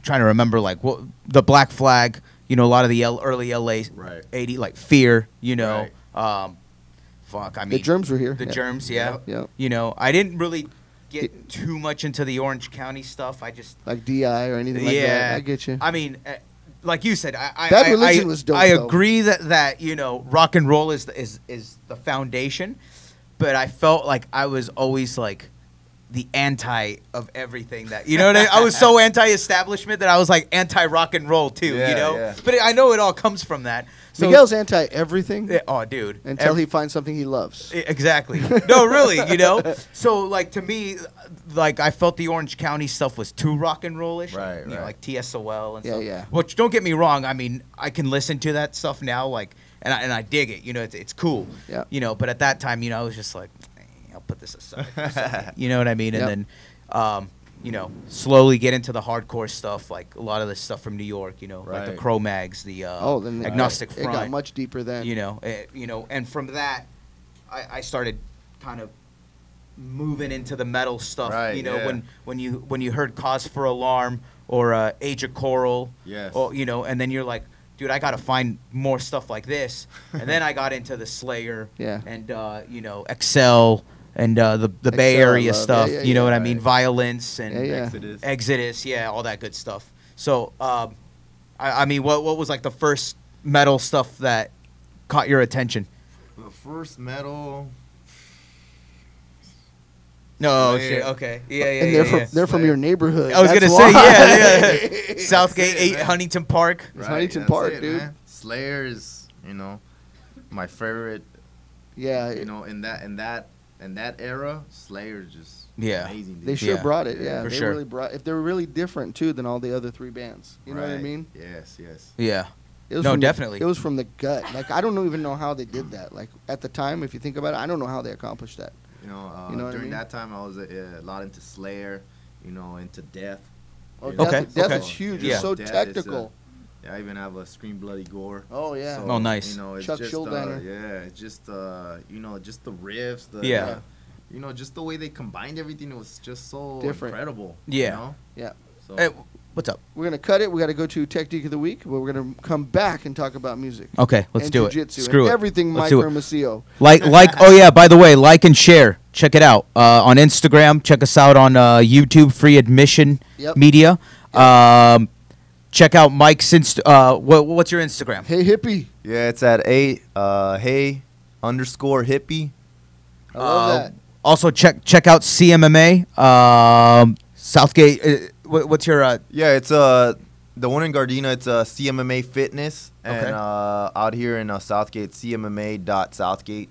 trying to remember like what the Black Flag, you know, a lot of the early LA Right. 80 like Fear, you know. Fuck, I mean, The Germs were here. The Yeah. Germs, yeah. Yep. You know, I didn't really get too much into the Orange County stuff. I just Like DI or anything like that. I get you. I mean, like you said, Bad Religion was dope, I though. agree that you know, rock and roll is the foundation, but I felt like I was always like the anti of everything that, you know what I mean? I was so anti-establishment that I was like anti-rock and roll too, Yeah, you know? yeah. But I know it all comes from that. So, Miguel's anti everything oh, dude. until he finds something he loves. Exactly. No, really, you know? So, like, to me, like, I felt the Orange County stuff was too rock and roll-ish. Right, You know, right. like TSOL and Yeah, stuff. yeah. Which, don't get me wrong, I mean, I can listen to that stuff now, like, and I dig it. You know, it's cool. Yeah. You know, but at that time, you know, I was just like, I'll put this aside for a second. You know what I mean? Yep. And then, you know, slowly get into the hardcore stuff, like a lot of the stuff from New York, you know, like the Right. Cro-Mags, the Then Agnostic it Front. got much deeper then. You know, and from that, I started kind of moving into the metal stuff. Right, you know, yeah. when you heard Cause for Alarm or Age of Coral, Yes. or you know, and then you're like, dude, I gotta find more stuff like this. And then I got into the Slayer, Yeah. and you know, Excel. And the Bay Excel, I Area love. stuff, Yeah, you know yeah, what I right. mean? Violence and Yeah. Exodus, yeah, all that good stuff. So, I mean, what was like the first metal stuff that caught your attention? The first metal. No, Slayer. shit. Okay, yeah, And they're from Slayer. your neighborhood. I was That's gonna why. say, yeah. Southgate, That's it, 8 man. Huntington Park. It's Huntington Park, dude. Man. Slayer is, you know, my favorite. Yeah. You know, in that era, Slayer is just Yeah. amazing. Dude. They sure Yeah. brought it. Yeah, Yeah, for they sure. really brought. If they were really different too than all the other three bands, you know what I Right. mean? Yes, yes. Yeah. It was No, from definitely. it was from the gut. Like I don't even know how they did that. Like at the time, if you think about it, I don't know how they accomplished that. You know, You know what I during mean? that time, I was a lot into Slayer. You know, into Death. Oh, You Death, know, Okay, Death okay. is huge. Yeah. It's so Death is, technical. Yeah, I even have a Scream Bloody Gore. Oh yeah. Oh, nice. You know, it's Chuck just Schuldiner. yeah, it's just you know, just the riffs, Yeah. you know, just the way they combined everything was just so Different. incredible. Yeah. You know? Yeah. So Hey, what's up? We're gonna cut it. We got to go to Technique of the Week, but we're gonna come back and talk about music. Okay, let's and do it. jiu-jitsu Screw and it. everything Let's Mike do it. Hermosillo. Like, oh yeah, by the way, like and share. Check it out on Instagram. Check us out on YouTube, Free Admission Yep. Media. Check out Mike's what's your Instagram? Hey hippie. yeah, it's at hey_hippie. I love that. Also check out CMMA. Southgate. What's your? Yeah, it's the one in Gardena. It's CMMA Fitness, and Okay. out here in Southgate, CMMA.Southgate.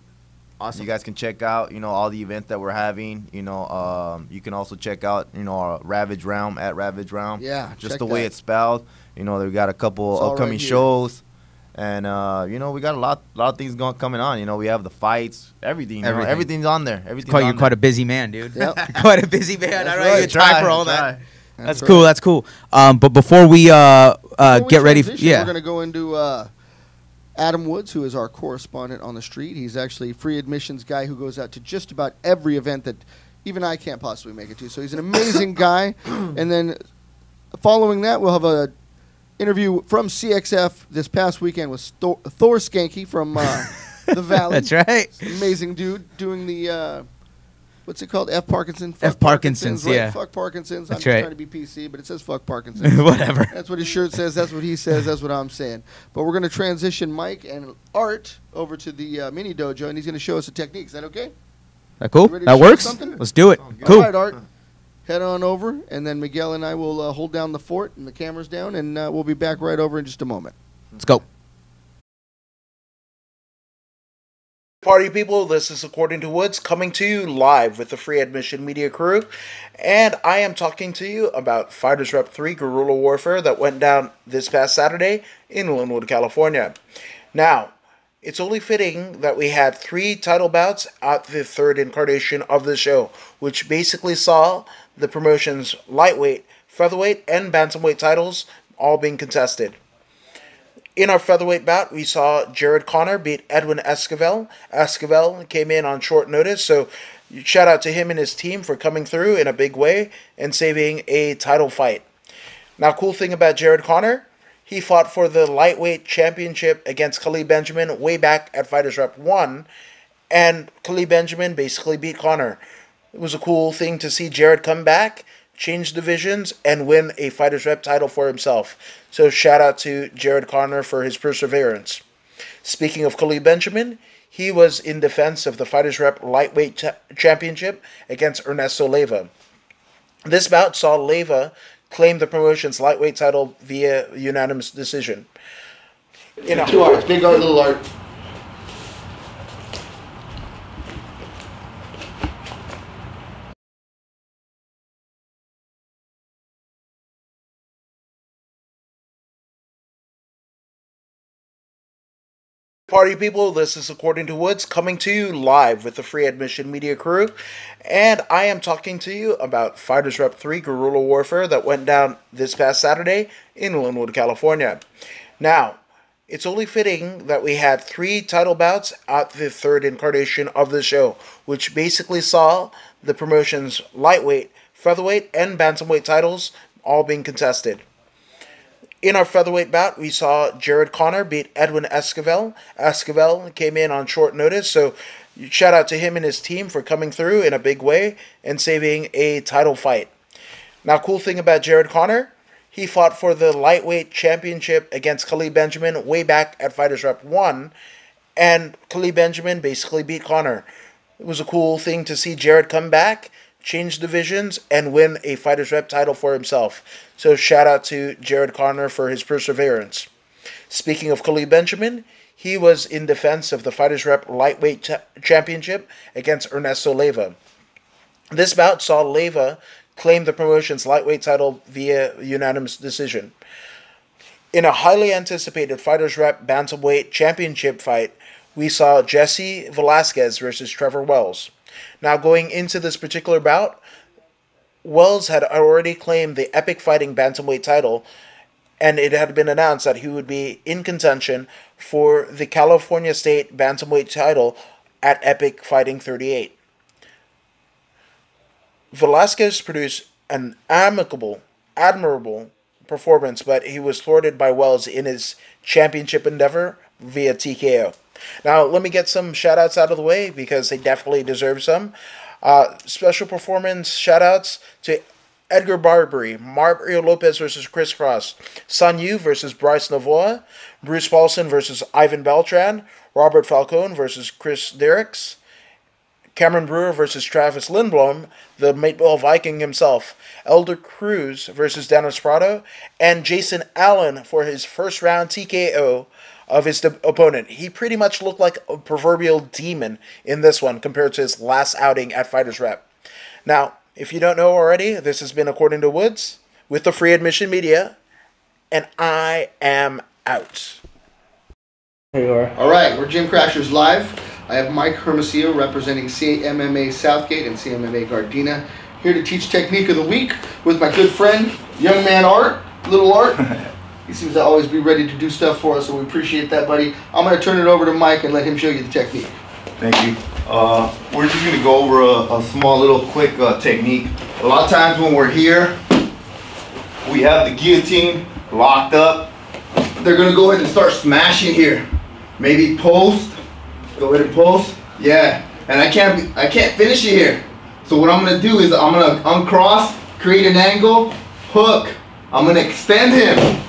Awesome. You guys can check out, you know, all the events that we're having. You know, you can also check out, you know, our Ravage Realm at Ravage Realm. Yeah, just check the way that. it's spelled. You know, we got a couple It's all upcoming right here. shows, and you know, we got a lot of things coming on. You know, we have the fights, everything. You know, Everything. everything's on there. Everything's You're on quite there. a busy man, dude. Yep. You're quite a busy man. That's I don't right. have time for all that. Try. That's right. cool. That's cool. But before we Before we get ready, transition, yeah. we're gonna go into Adam Woods, who is our correspondent on the street. He's actually a free admissions guy who goes out to just about every event that even I can't possibly make it to. So he's an amazing guy. And then following that, we'll have a interview from CXF this past weekend with Thor Skanky from the Valley. That's right. Amazing dude doing the what's it called? F. Parkinson. F. Parkinson's, right? yeah. Fuck Parkinson's. I'm That's just right. trying to be PC, but it says fuck Parkinson's. Whatever. That's what his shirt says. That's what he says. That's what I'm saying. But we're going to transition Mike and Art over to the mini dojo, and he's going to show us a technique. Is that okay? That cool? You ready to That show us works. something? Let's do it. Sounds good. Cool. All right, Art. Head on over, and then Miguel and I will hold down the fort and the camera's down, and we'll be back right over in just a moment. Let's go. Party people, this is According to Woods coming to you live with the Free Admission Media crew, and I am talking to you about Fighters Rep 3 Guerrilla Warfare that went down this past Saturday in Linwood, California. Now, it's only fitting that we had 3 title bouts at the third incarnation of the show, which basically saw the promotion's lightweight, featherweight, and bantamweight titles all being contested. In our featherweight bout, we saw Jared Connor beat Edwin Esquivel. Esquivel came in on short notice, so shout out to him and his team for coming through in a big way and saving a title fight. Now, cool thing about Jared Connor, he fought for the lightweight championship against Khalid Benjamin way back at Fighters Rep 1, and Khalid Benjamin basically beat Conor. It was a cool thing to see Jared come back, change divisions, and win a Fighters Rep title for himself. So shout out to Jared Conner for his perseverance. Speaking of Khalid Benjamin, he was in defense of the Fighters Rep lightweight championship against Ernesto Leiva. This bout saw Leiva claim the promotion's lightweight title via unanimous decision. Two arts, big art, little art. Party people, this is According to Woods coming to you live with the Free Admission Media crew, and I am talking to you about Fighters Rep 3 Guerrilla Warfare that went down this past Saturday in Linwood, California. Now, it's only fitting that we had 3 title bouts at the 3rd incarnation of the show, which basically saw the promotion's lightweight, featherweight, and bantamweight titles all being contested. In our featherweight bout, we saw Jared Conner beat Edwin Esquivel. Esquivel came in on short notice, so shout out to him and his team for coming through in a big way and saving a title fight. Now, cool thing about Jared Conner, he fought for the lightweight championship against Khalid Benjamin way back at Fighters Rep 1, and Khalid Benjamin basically beat Conor. It was a cool thing to see Jared come back, change divisions, and win a Fighters Rep title for himself. So shout out to Jared Conner for his perseverance. Speaking of Khalid Benjamin, he was in defense of the Fighters Rep lightweight championship against Ernesto Leiva. This bout saw Leiva claim the promotion's lightweight title via unanimous decision. In a highly anticipated Fighters Rep bantamweight championship fight, we saw Jesse Velasquez versus Trevor Wells. Now, going into this particular bout, Wells had already claimed the Epic Fighting Bantamweight title, and it had been announced that he would be in contention for the California State Bantamweight title at Epic Fighting 38. Velasquez produced an admirable performance, but he was thwarted by Wells in his championship endeavor via TKO. Now, let me get some shout-outs out of the way because they definitely deserve some. Special performance shout-outs to Edgar Barbary, Mario Lopez versus Chris Cross, Sun Yu versus Bryce Navoa, Bruce Paulson versus Ivan Beltran, Robert Falcone versus Chris Derricks, Cameron Brewer versus Travis Lindblom, the Meatball Viking himself, Elder Cruz versus Dennis Prado, and Jason Allen for his first round TKO of his opponent. He pretty much looked like a proverbial demon in this one compared to his last outing at Fighters Rep. Now, if you don't know already, this has been According to Woods with the Free Admission Media, and I am out. Here you are. All right, we're Gym Crashers Live. I have Mike Hermosillo representing CMMA Southgate and CMMA Gardena, here to teach Technique of the Week with my good friend, young man Art, little Art. He seems to always be ready to do stuff for us, so we appreciate that, buddy. I'm going to turn it over to Mike and let him show you the technique. Thank you. We're just going to go over a small little quick technique. A lot of times when we're here, we have the guillotine locked up. They're going to go ahead and start smashing here. Maybe post. Go ahead and post. Yeah. And I can't finish it here. So what I'm going to do is I'm going to uncross, create an angle, hook. I'm going to extend him.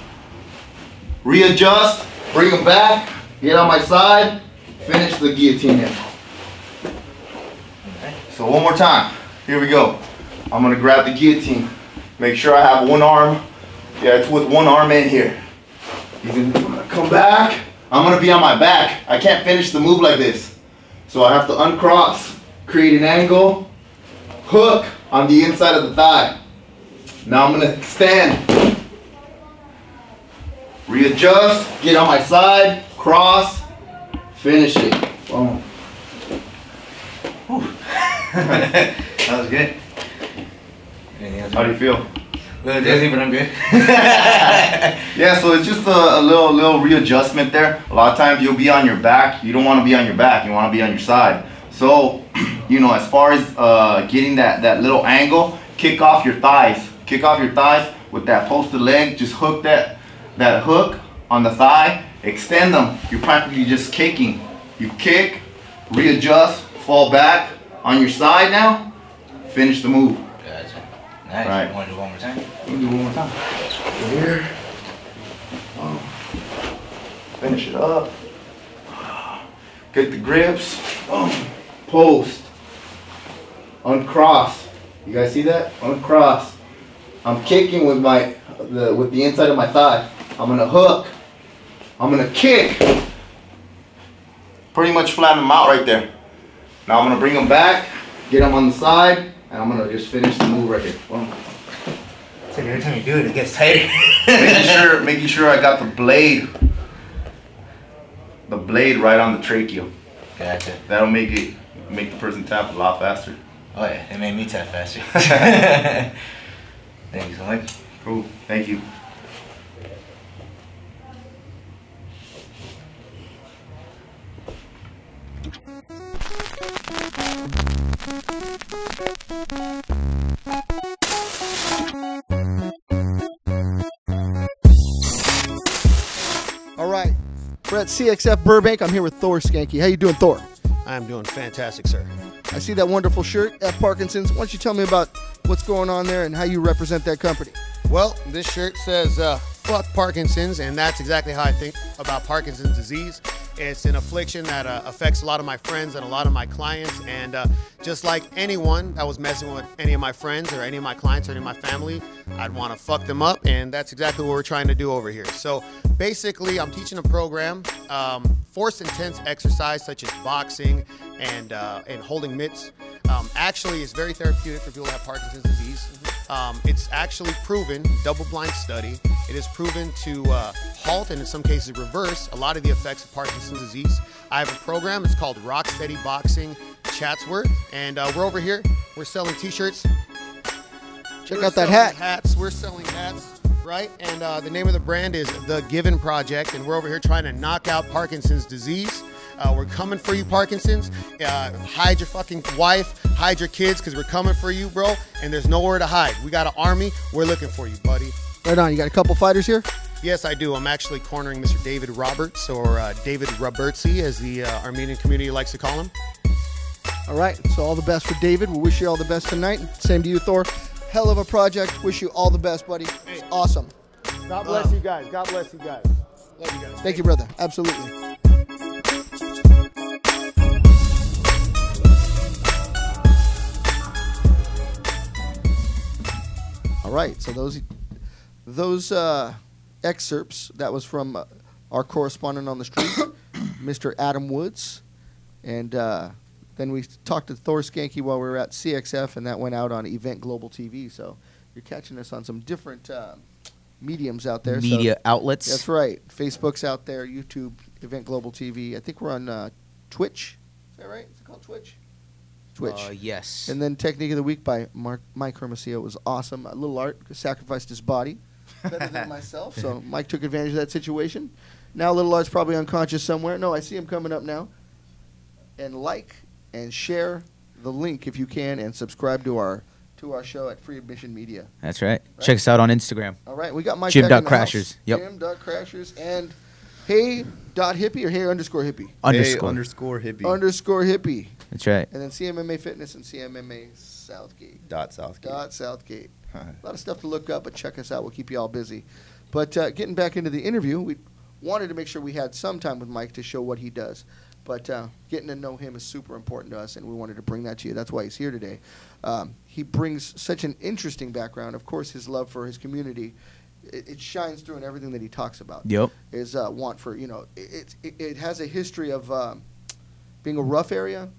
Readjust, bring him back, get on my side, finish the guillotine in. So one more time, here we go. I'm gonna grab the guillotine. Make sure I have one arm, yeah, it's with one arm in here. I'm gonna come back, I'm gonna be on my back. I can't finish the move like this. So I have to uncross, create an angle, hook on the inside of the thigh. Now I'm gonna extend. Readjust, get on my side, cross, finish it. Boom. That was good. How do you feel? A little dizzy, but I'm good. Yeah, so it's just a little readjustment there. A lot of times you'll be on your back. You don't want to be on your back. You want to be on your side. So, you know, as far as getting that little angle, kick off your thighs. Kick off your thighs with that posted leg. Just hook that that hook on the thigh, extend them. You're practically just kicking. You kick, readjust, fall back on your side now, finish the move. Gotcha. Nice. Right. You want to do one more time? We'll do one more time. Here. Finish it up. Get the grips. Post. Uncross. You guys see that? Uncross. I'm kicking with the inside of my thigh. I'm gonna hook. I'm gonna kick. Pretty much flatten them out right there. Now I'm gonna bring them back, get them on the side, and I'm gonna just finish the move right here. Boom. So every time you do it, it gets tighter. making sure I got the blade right on the trachea. Gotcha. That'll make the person tap a lot faster. Oh yeah, it made me tap faster. Thank you so much. Cool. Thank you. All right, we're at CXF Burbank. I'm here with Thor Skanky. How you doing, Thor? I'm doing fantastic, sir. I see that wonderful shirt at Parkinson's. Why don't you tell me about what's going on there and how you represent that company? Well, this shirt says, fuck Parkinson's, and that's exactly how I think about Parkinson's disease. It's an affliction that affects a lot of my friends and a lot of my clients, and just like anyone that was messing with any of my friends or any of my clients or any of my family, I'd want to fuck them up, and that's exactly what we're trying to do over here. So basically, I'm teaching a program, force intense exercise such as boxing and holding mitts. Actually, it's very therapeutic for people that have Parkinson's disease. It's actually proven, double-blind study, it is proven to halt and in some cases reverse a lot of the effects of Parkinson's disease. I have a program, it's called Rocksteady Boxing Chatsworth, and we're over here, we're selling t-shirts. Check out that hat. Hats, we're selling hats, right? And the name of the brand is The Given Project, and we're over here trying to knock out Parkinson's disease. We're coming for you, Parkinson's. Hide your fucking wife, hide your kids, because we're coming for you, bro. And there's nowhere to hide. We got an army. We're looking for you, buddy. Right on. You got a couple fighters here? Yes, I do. I'm actually cornering Mr. David Roberts, or David Robertsi, as the Armenian community likes to call him. All right. So all the best for David. We wish you all the best tonight. Same to you, Thor. Hell of a project. Wish you all the best, buddy. It's awesome. God bless you guys. God bless you guys. Love you guys. Thank you, brother. Absolutely. All right, so those excerpts, that was from our correspondent on the street, Mr. Adam Woods, and then we talked to Thor Skanky while we were at CXF, and that went out on Event Global TV. So you're catching us on some different mediums out there. Media so outlets. That's right. Facebook's out there, YouTube, Event Global TV. I think we're on Twitch. Is that right? Is it called Twitch? Twitch. Yes. And then Technique of the Week by Mike Hermosillo was awesome. Little Art sacrificed his body better than myself, so Mike took advantage of that situation. Now Little Art's probably unconscious somewhere. No, I see him coming up now. And like and share the link if you can, and subscribe to our show at Free Admission Media. That's right. Check us out on Instagram. All right, we got Mike Jim back in the Crashers. house. Yep. Jim.Crashers and hey.hippie or hey_hippie? Hey_hippie. _hippie. That's right. And then CMMA Fitness and CMMA Southgate. Southgate. A lot of stuff to look up, but check us out. We'll keep you all busy. But getting back into the interview, we wanted to make sure we had some time with Mike to show what he does. But getting to know him is super important to us, and we wanted to bring that to you. That's why he's here today. He brings such an interesting background. Of course, his love for his community, it shines through in everything that he talks about. Yep. His want for, it has a history of being a rough area.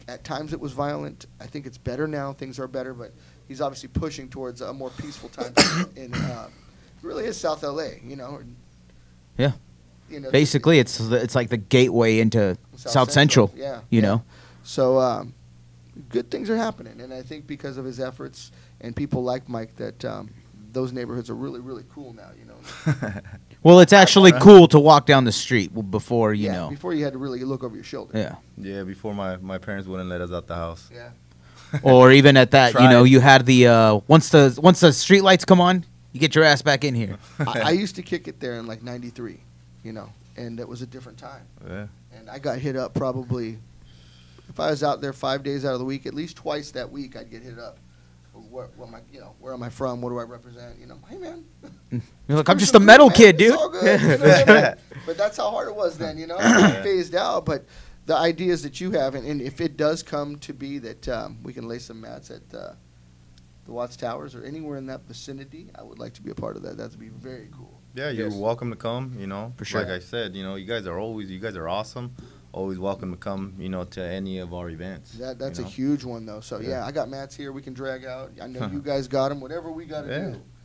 At times it was violent. I think it's better now. Things are better, but he's obviously pushing towards a more peaceful time in really is South LA, Yeah. Basically, it's like the gateway into South Central. Yeah. You know. So good things are happening, and I think because of his efforts and people like Mike, that those neighborhoods are really, really cool now. Well, it's actually cool to walk down the street before you know. Before you had to really look over your shoulder. Yeah. Yeah, before my parents wouldn't let us out the house. Yeah. Or even at that, you had the once the street lights come on, You get your ass back in here. I used to kick it there in like '93, and it was a different time. Yeah. And I got hit up probably, if I was out there 5 days out of the week, at least twice that week I'd get hit up. Where am I from? What do I represent? Hey man. You're like, I'm just a metal kid, dude. It's all good. You know what I mean? But that's how hard it was then. It phased out. But the ideas that you have, and if it does come to be that we can lay some mats at the Watts Towers or anywhere in that vicinity, I would like to be a part of that. That'd be very cool. Yeah, you're Yes. welcome to come, For sure. Like I said, you guys are awesome. Always welcome to come, to any of our events. That's you a know? huge one, though. So, Yeah. I got mats here we can drag out. I know you guys got them, whatever we got to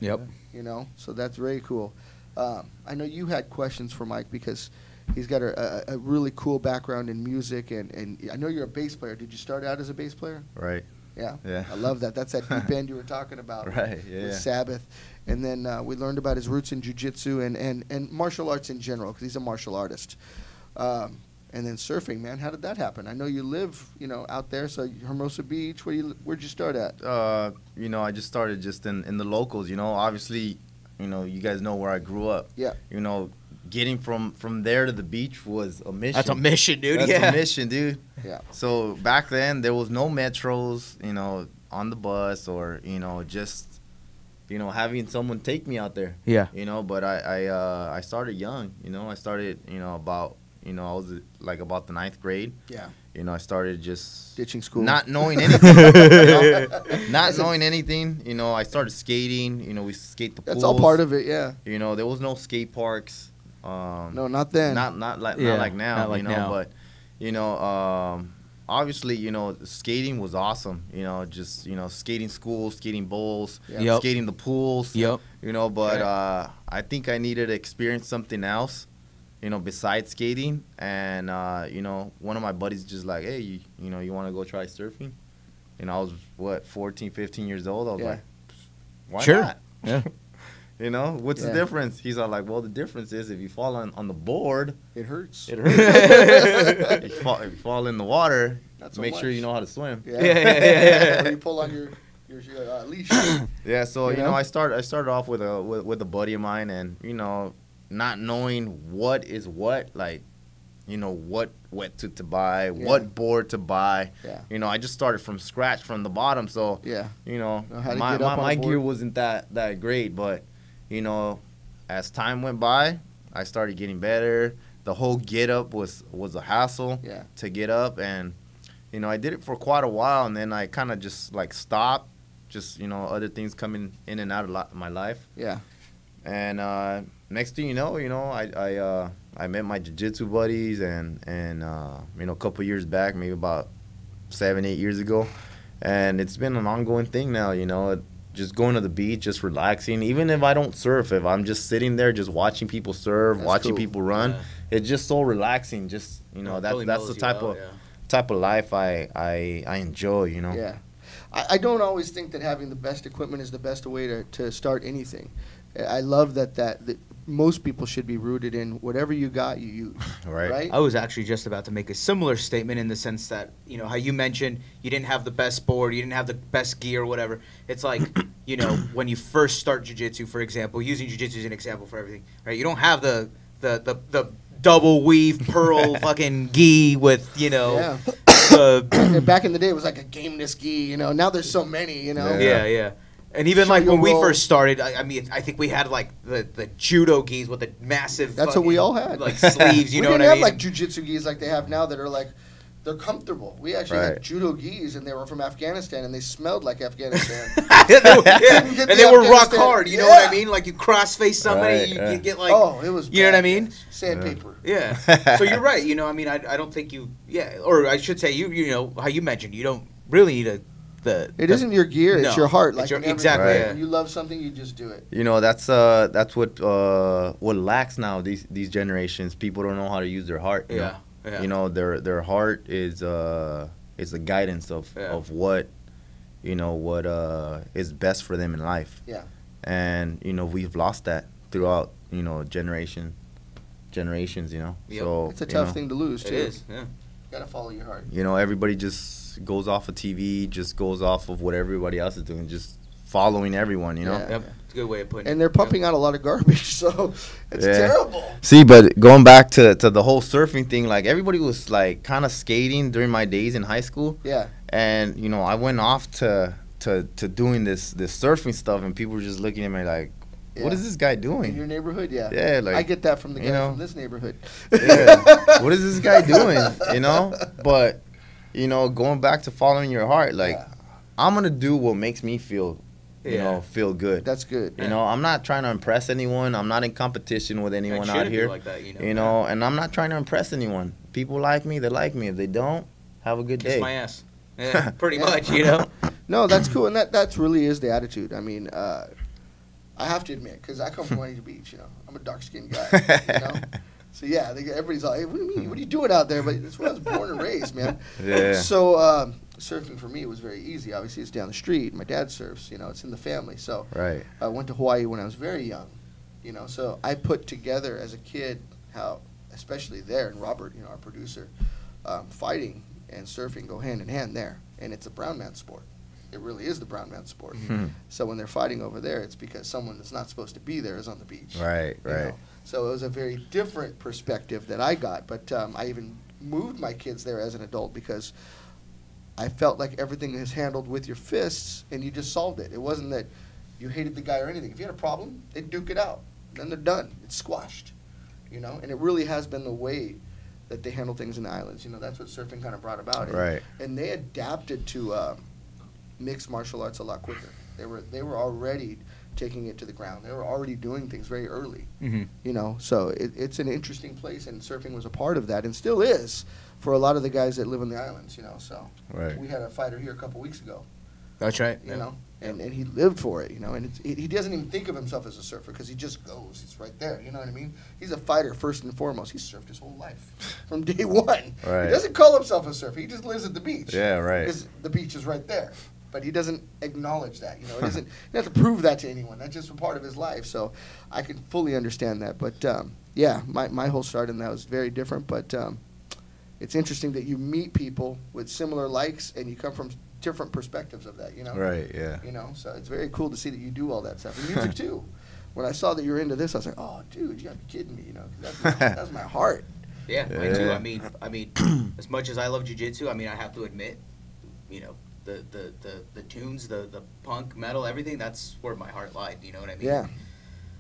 Yeah. do. Yep. So that's very cool. I know you had questions for Mike because he's got a really cool background in music, and I know you're a bass player. Did you start out as a bass player? Right. Yeah. Yeah. I love that. That's that deep end you were talking about. Right, yeah, With yeah. Sabbath. And then we learned about his roots in jiu-jitsu and martial arts in general because he's a martial artist. And then surfing, man. How did that happen? I know you live, out there. So Hermosa Beach. Where'd you start at? I just started just in the locals. Obviously, you guys know where I grew up. Yeah. Getting from there to the beach was a mission. That's a mission, dude. That's yeah. a mission, dude. Yeah. So back then there was no metros, on the bus or just having someone take me out there. Yeah. But I started young. I started about I was like about the 9th grade. Yeah. I started just Ditching school. not knowing anything. Not knowing anything. I started skating. We skate the pools. That's all part of it, yeah. There was no skate parks. No, not then. Not like Yeah, now. not like now. But obviously skating was awesome. Just skating schools, skating bowls, Yeah. Yep. skating the pools. Yep. But I think I needed to experience something else. Besides skating, and one of my buddies just like, hey, you want to go try surfing? I was 14, 15 years old. I was Yeah. like, why Sure. not? Yeah. What's the Yeah. difference? He's all like, well, the difference is if you fall on the board, It hurts. it hurts. if you fall in the water, Not so make sure much. you know how to swim. Yeah. Yeah. Or you pull on your leash. Yeah, so You know? I started off with a buddy of mine, and not knowing what is what, like what wetsuit to buy, Yeah. what board to buy. Yeah. I just started from scratch from the bottom, so Yeah. know how to my get up on a my board. gear wasn't that great, but as time went by, I started getting better. The whole get up was a hassle Yeah. to get up, and I did it for quite a while, and then I kind of just like stopped, just other things coming in and out of my life. Yeah. And next thing you know, I met my jiu-jitsu buddies, and a couple years back, maybe about 7-8 years ago, and it's been an ongoing thing now. Just going to the beach, just relaxing. Even if I don't surf, if I'm just sitting there, just watching people surf, That's watching cool. people run, Yeah. it's just so relaxing. Just that's the type of life I enjoy. Yeah. I don't always think that having the best equipment is the best way to start anything. I love that most people should be rooted in whatever you got, you use. Right. I was actually just about to make a similar statement in the sense that, how you mentioned you didn't have the best board, you didn't have the best gear, whatever. It's like, when you first start jiu-jitsu, for example, using jiu-jitsu as an example for everything, right? You don't have the double weave pearl fucking gi with, Yeah. the And back in the day, it was like a gameness gi. Now there's so many. yeah. And even Show like your when we roll. first started, I mean, I think we had like the judo gis with the massive. That's what we fucking, all had. Like sleeves, you we know what didn't I have mean? like jujitsu gis like they have now that are like they're comfortable. We actually had Right. judo gis and they were from Afghanistan and they smelled like Afghanistan. Yeah, they were, yeah. Get And the they were rock Afghanistan- hard. You know what Yeah. I mean? Like you cross face somebody, Right, you yeah. get like. Oh, it was. You know what I bad, mean? yes. Sandpaper. Yeah. So you're right. I mean, I don't think you. Yeah. Or I should say, you know how you mentioned you don't really need a. It isn't your gear; it's No, your heart. it's Like your- in everything. exactly, Right. yeah. When you love something, you just do it. That's what lacks now. These generations, people don't know how to use their heart. you Yeah. know? Yeah. Their heart is the guidance of Yeah. what is best for them in life. Yeah. And we've lost that throughout generations. Yep. So It's a tough thing to lose It too. is. Yeah. You gotta follow your heart. Everybody just goes off of TV, just goes off of what everybody else is doing, just following everyone, you know. Yeah. Yep. It's a good way of putting it. And they're pumping out a lot of garbage, so it's terrible. See, but going back to the whole surfing thing, like everybody was like kind of skating during my days in high school. Yeah. And you know, I went off to doing this surfing stuff, and people were just looking at me like, what is this guy In doing? your neighborhood, yeah. Yeah, like, I get that from the guys you know, from this neighborhood. Yeah. What is this guy doing? You know? But, you know, going back to following your heart, like, Yeah. I'm going to do what makes me feel, you know, feel good. That's good. You know, I'm not trying to impress anyone. I'm not in competition with anyone out here. Like that, you know, and I'm not trying to impress anyone. People like me, they like me. If they don't, have a good day. Kiss my ass. Yeah, pretty much, you know. No, that's cool, and that really is the attitude. I mean, I have to admit, because I come from Huntington Beach, you know, I'm a dark-skinned guy, you know. So yeah, everybody's like, hey, what do you mean? What are you doing out there? But that's where I was born and raised, man. Yeah. So surfing for me was very easy. Obviously, it's down the street. My dad surfs, you know, it's in the family. So Right. I went to Hawaii when I was very young, you know. So I put together as a kid how, especially there, and Robert, you know, our producer, fighting and surfing go hand in hand there, and it's a brown man sport. It really is the brown man sport. So when they're fighting over there, it's because someone that's not supposed to be there is on the beach. Right, you right. know. So it was a very different perspective that I got. But I even moved my kids there as an adult because I felt like everything is handled with your fists and you just solved it. It wasn't that you hated the guy or anything. If you had a problem, they'd duke it out. Then they're done. It's squashed. You know, and it really has been the way that they handle things in the islands. You know, that's what surfing kind of brought about. Right. And they adapted to mixed martial arts a lot quicker. They were already taking it to the ground. They were already doing things very early. Mm-hmm. You know, so it's an interesting place, and surfing was a part of that, and still is for a lot of the guys that live on the islands. You know, so Right. we had a fighter here a couple weeks ago. That's right. You know, and he lived for it. You know, and he doesn't even think of himself as a surfer because he just goes. He's right there. You know what I mean? He's a fighter first and foremost. He's surfed his whole life from day one. Right. He doesn't call himself a surfer. He just lives at the beach. Yeah, right. Because the beach is right there. But he doesn't acknowledge that. You know, it isn't. He doesn't have to prove that to anyone. That's just a part of his life. So I can fully understand that. But yeah, my whole start in that was very different. But it's interesting that you meet people with similar likes and you come from different perspectives of that. You know. Right, yeah. You know, so it's very cool to see that you do all that stuff. And music too. When I saw that you were into this, I was like, oh, dude, you gotta be kidding me. You know, 'cause that's my heart. Yeah, Yeah. me too. I mean, as much as I love jiu-jitsu, I mean, I have to admit, you know, the tunes, the punk, metal, everything, that's where my heart lied, you know what I mean? Yeah.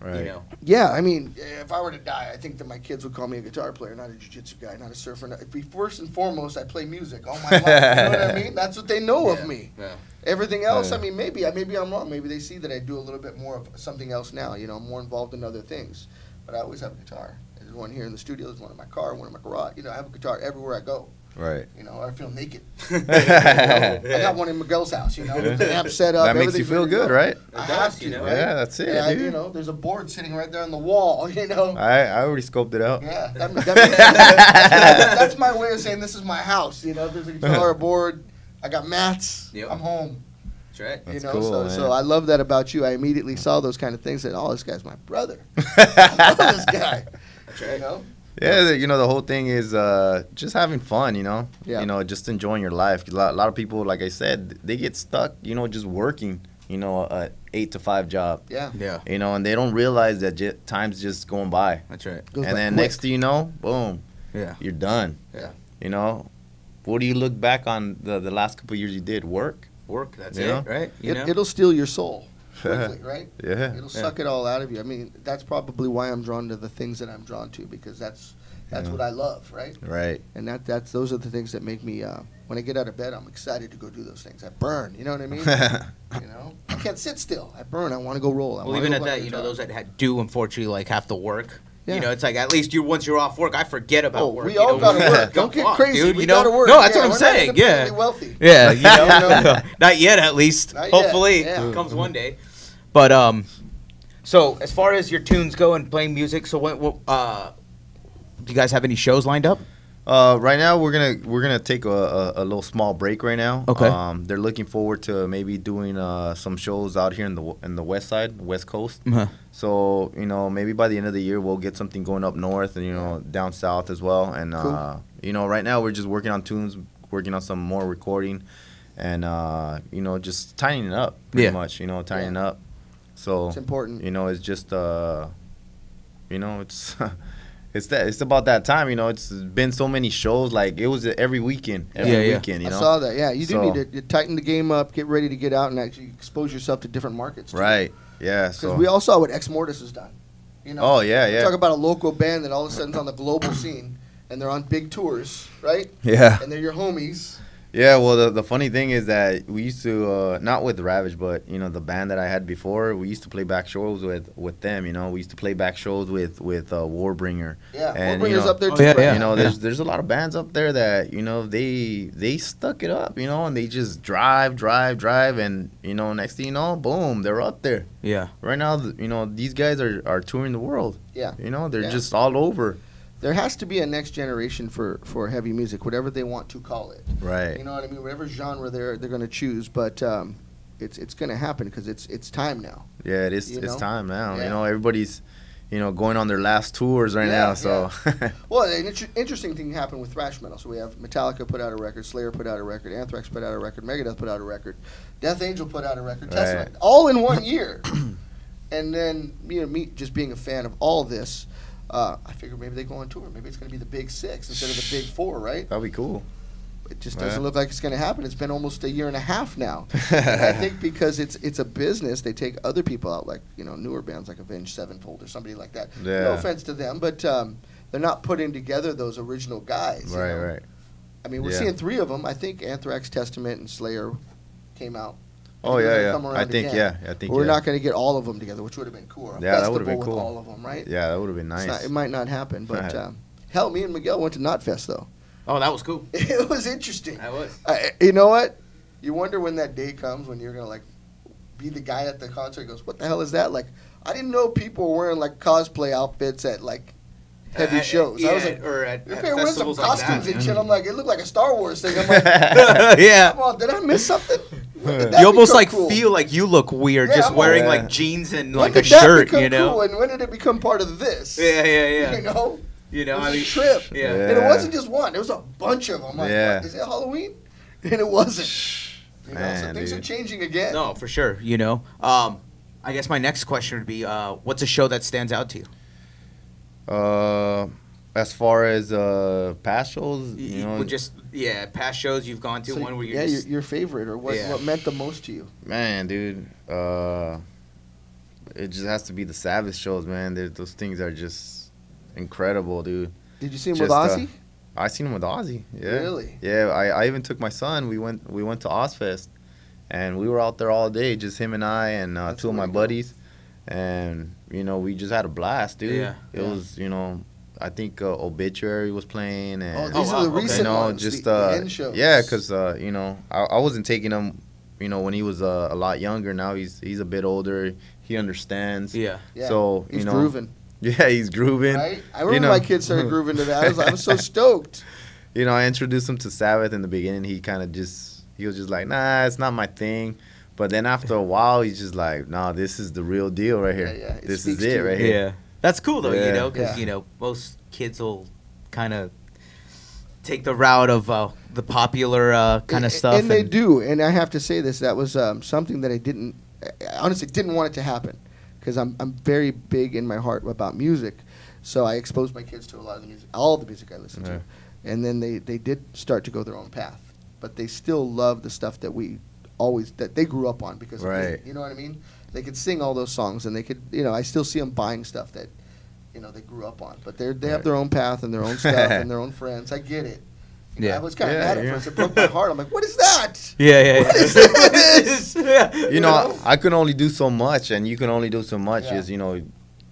Right. You know? Yeah, I mean, if I were to die, I think that my kids would call me a guitar player, not a jiu-jitsu guy, not a surfer. First and foremost, I play music all my life. You know what I mean? That's what they know of me. Yeah. Everything else, Yeah. I mean, maybe I'm wrong. Maybe they see that I do a little bit more of something else now. You know, I'm more involved in other things. But I always have a guitar. There's one here in the studio. There's one in my car. One in my garage. You know, I have a guitar everywhere I go. Right. You know, I feel naked. You know, I got one in Miguel's house. You know, with the amp set up. That makes you everything's feel ready to good, go. right? I does, have to, you know? right? Yeah, that's it, And dude. you know, there's a board sitting right there on the wall. You know. I already scoped it out. Yeah, that's my way of saying this is my house. You know, there's a guitar, a board, I got mats. Yep. I'm home. That's right. You That's know, cool, so man. I love that about you. I immediately saw those kind of things. And oh, this guy's my brother. I love this guy. That's You right. know. Yeah, you know, the whole thing is just having fun, you know? Yeah. You know, just enjoying your life. A lot of people, like I said, they get stuck, you know, just working, you know, a 8 to 5 job. Yeah. Yeah. You know, and they don't realize that time's just going by. That's right. Goes by And then quick. next thing you know, boom, Yeah. you're done. Yeah. You know? What do you look back on the last couple of years you did? Work? Work, that's Yeah. it, right? You know? It'll steal your soul quickly, right? Yeah. It'll suck it all out of you. I mean, that's probably why I'm drawn to the things that I'm drawn to, because that's Yeah. what I love, right? Right. And those are the things that make me when I get out of bed, I'm excited to go do those things. I burn, you know what I mean? You know, I can't sit still. I burn. I want to go roll. Well, even at that, you know, those that do unfortunately like have to work. Yeah. You know, it's like at least once you're off work, I forget about Oh, work. we you all know? gotta work. Don't get Fuck, crazy. dude, We you know? gotta work. No, that's what I'm we're saying. Not Yeah. independently wealthy. Yeah, you know, know? not yet at least. Not yet, Hopefully, yeah. it comes one day. But so as far as your tunes go and playing music, so when do you guys have any shows lined up? Right now we're gonna take a little small break right now. Okay. They're looking forward to maybe doing some shows out here in the west side, west coast. Uh-huh. So you know, maybe by the end of the year we'll get something going up north and you know down south as well. And Cool. you know, right now we're just working on tunes, working on some more recording, and you know, just tightening up pretty much. You know, tightening up. So It's important. You know, it's just you know, it's it's about that time. You know, it's been so many shows. Like it was every weekend. Every weekend. You know, I saw that. Yeah, you do So- need to tighten the game up, get ready to get out, and actually expose yourself to different markets. Too. right. Yeah. Because So we all saw what Ex Mortis has done. You know. Oh, yeah, yeah. Talk about a local band that all of a sudden's on the global scene, and they're on big tours, right? yeah. And they're your homies. Yeah, well, the funny thing is that we used to, not with Ravage, but, you know, the band that I had before, we used to play back shows with them, you know. We used to play back shows with Warbringer. Yeah, And, Warbringer's you know, up there Oh, too. yeah, right? yeah. You know, there's a lot of bands up there that, you know, they stuck it up, you know, and they just drive, and, you know, next thing you know, boom, they're up there. Yeah. Right now, you know, these guys are touring the world. Yeah. You know, they're Yeah. just all over. There has to be a next generation for heavy music, whatever they want to call it. Right. You know what I mean? Whatever genre they're going to choose, but it's going to happen because it's time now. Yeah, it's You know? time now. Yeah. You know, everybody's, you know, going on their last tours right Yeah, now. So, Well, an interesting thing happened with thrash metal. So we have Metallica put out a record, Slayer put out a record, Anthrax put out a record, Megadeth put out a record, Death Angel put out a record, Right. Testament, all in 1 year. And then, you know, me just being a fan of all this, I figured maybe they go on tour. Maybe it's going to be the Big Six instead of the Big Four, right? that'd be cool. It just Yeah. doesn't look like it's going to happen. It's been almost a year and a half now. And I think because it's a business, they take other people out, like, you know, newer bands like Avenged Sevenfold or somebody like that. No Yeah. offense to them, but they're not putting together those original guys. you Right, know? right. I mean, we're Yeah. seeing 3 of them. I think Anthrax, Testament, and Slayer came out. Oh, They're yeah, gonna yeah. come I around think, again. I think, We're yeah. not going to get all of them together, which would have been cool. A Yeah, that would've been festival cool. with all of them, right? Yeah, that would have been It's nice. not- it might not happen, but Right. hell, me and Miguel went to Knotfest, though. Oh, that was cool. It was interesting. That was. You know what? You wonder when that day comes when you're gonna like be the guy at the concert. Goes, what the hell is that? Like, I didn't know people were wearing like cosplay outfits at like heavy shows. I was like, or at they're wearing some festivals like costumes that. and shit. I'm like, it looked like a Star Wars thing. I'm like, Yeah. come on, did I miss something? When did that You almost become like cool? feel like you look weird Yeah, just I'm wearing all- like Yeah. jeans and When like a did that shirt, become you know? cool? And when did it become part of this? Yeah, yeah, yeah. You know, You it know, was I mean, a trip. yeah. And it wasn't just one. There was a bunch of them. Like, Yeah. what, is it Halloween? And it wasn't. You know, so Man, things are dude. changing again. No, for sure. You know, I guess my next question would be, what's a show that stands out to you? As far as past shows, you know, Just past shows you've gone to, So, one where you're yeah, just, your favorite or what, Yeah. what meant the most to you. man, dude, it just has to be the Savage shows, man. Those things are just incredible, dude. Did you see him Just, with Ozzy? I seen him with Ozzy. Yeah. Really? Yeah, I even took my son. We went to Ozfest, and we were out there all day, just him and I and That's two of my really cool. buddies, and you know we just had a blast, dude. Yeah. It was, you know, I think Obituary was playing, and Oh, these Oh, are the wow, okay. recent you know, ones. just the end shows. yeah, because you know, I wasn't taking him, you know, when he was a lot younger. Now he's a bit older. He understands. yeah. Yeah, So he's you know, grooving, yeah, he's grooving. right? I remember you know. my kids started grooving to that. I was so stoked. You know, I introduced him to Sabbath in the beginning. He was just like, nah, it's not my thing. But then after a while, he's just like, nah, this is the real deal right here. Yeah, yeah. It This speaks is it to right you. here. Yeah. That's cool though, you Yeah. know, because Yeah. you know most kids will kind of take the route of the popular kind of stuff, And they do. And I have to say this: that was something that I honestly didn't want it to happen, because I'm very big in my heart about music. So I exposed my kids to a lot of the music, all the music I listened Yeah. to, and then they did start to go their own path, but they still love the stuff that that they grew up on because of me. Right. You know what I mean? They could sing all those songs, and they could, you know, I still see them buying stuff that, you know, they grew up on, but they have Right. their own path and their own stuff and their own friends. I get it. You know, Yeah. I was kind of Yeah, mad at yeah. first. It broke my heart. I'm like, what is that? Yeah, yeah, What yeah. is this? yeah. You know, I can only do so much, and you can only do so much. Yeah. Is, you know,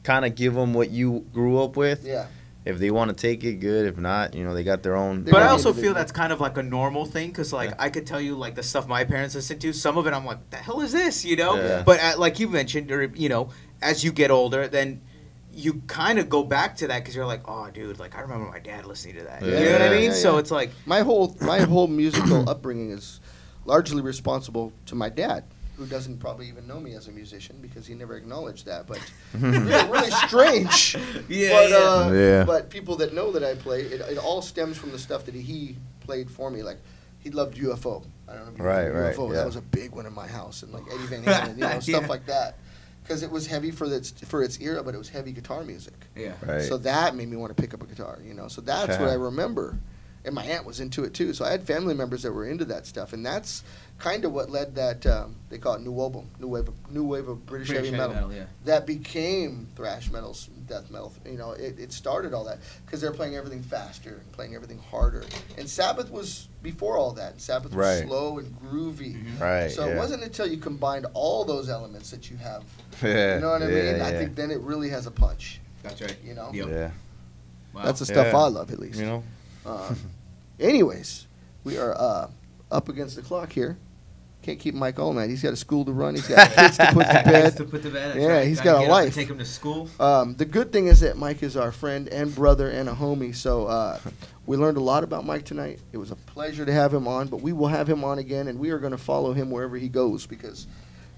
kind of give them what you grew up with. Yeah. If they want to take it, good. If not, you know, they got their own. They're But I gonna also be feel that's kind of like a normal thing, because like I could tell you like the stuff my parents listen to. Some of it I'm like, the hell is this, you know? Yeah. But like you mentioned, or you know, as you get older, then you kind of go back to that because you're like, oh, dude, like I remember my dad listening to that. You know what I Yeah, mean? yeah, So yeah. it's like, My whole musical upbringing is largely responsible to my dad, who doesn't probably even know me as a musician because he never acknowledged that. But really strange. Yeah, but, yeah. But people that know that I play, it all stems from the stuff that he played for me. Like he loved UFO. I don't know if you Right, remember right, UFO. yeah. That was a big one in my house, and like Eddie Van Halen, stuff Yeah. like that. Because it was heavy for its era, but it was heavy guitar music. Yeah. Right. So that made me want to pick up a guitar, So that's what I remember. And my aunt was into it too. So I had family members that were into that stuff, and that's kind of what led that they call it new wave of British heavy metal. Yeah. That became thrash metal, death metal. It started all that because they're playing everything faster, playing everything harder. And Sabbath was before all that. Sabbath was Right. slow and groovy. Right. So yeah. it wasn't until you combined all those elements that you have. Yeah. You know what I yeah, mean? I yeah. think then it really has a punch. That's right. Yep. Yeah. Wow. That's the stuff Yeah. I love, at least. Anyways, we are up against the clock here. Can't keep Mike all night. He's got a school to run. He's got kids to put to Kids to bed. put to bed. That's Yeah, right. he's Gotta got a get up and life. Take him to school. The good thing is that Mike is our friend and brother and a homie. So we learned a lot about Mike tonight. It was a pleasure to have him on, but we will have him on again, and we are going to follow him wherever he goes because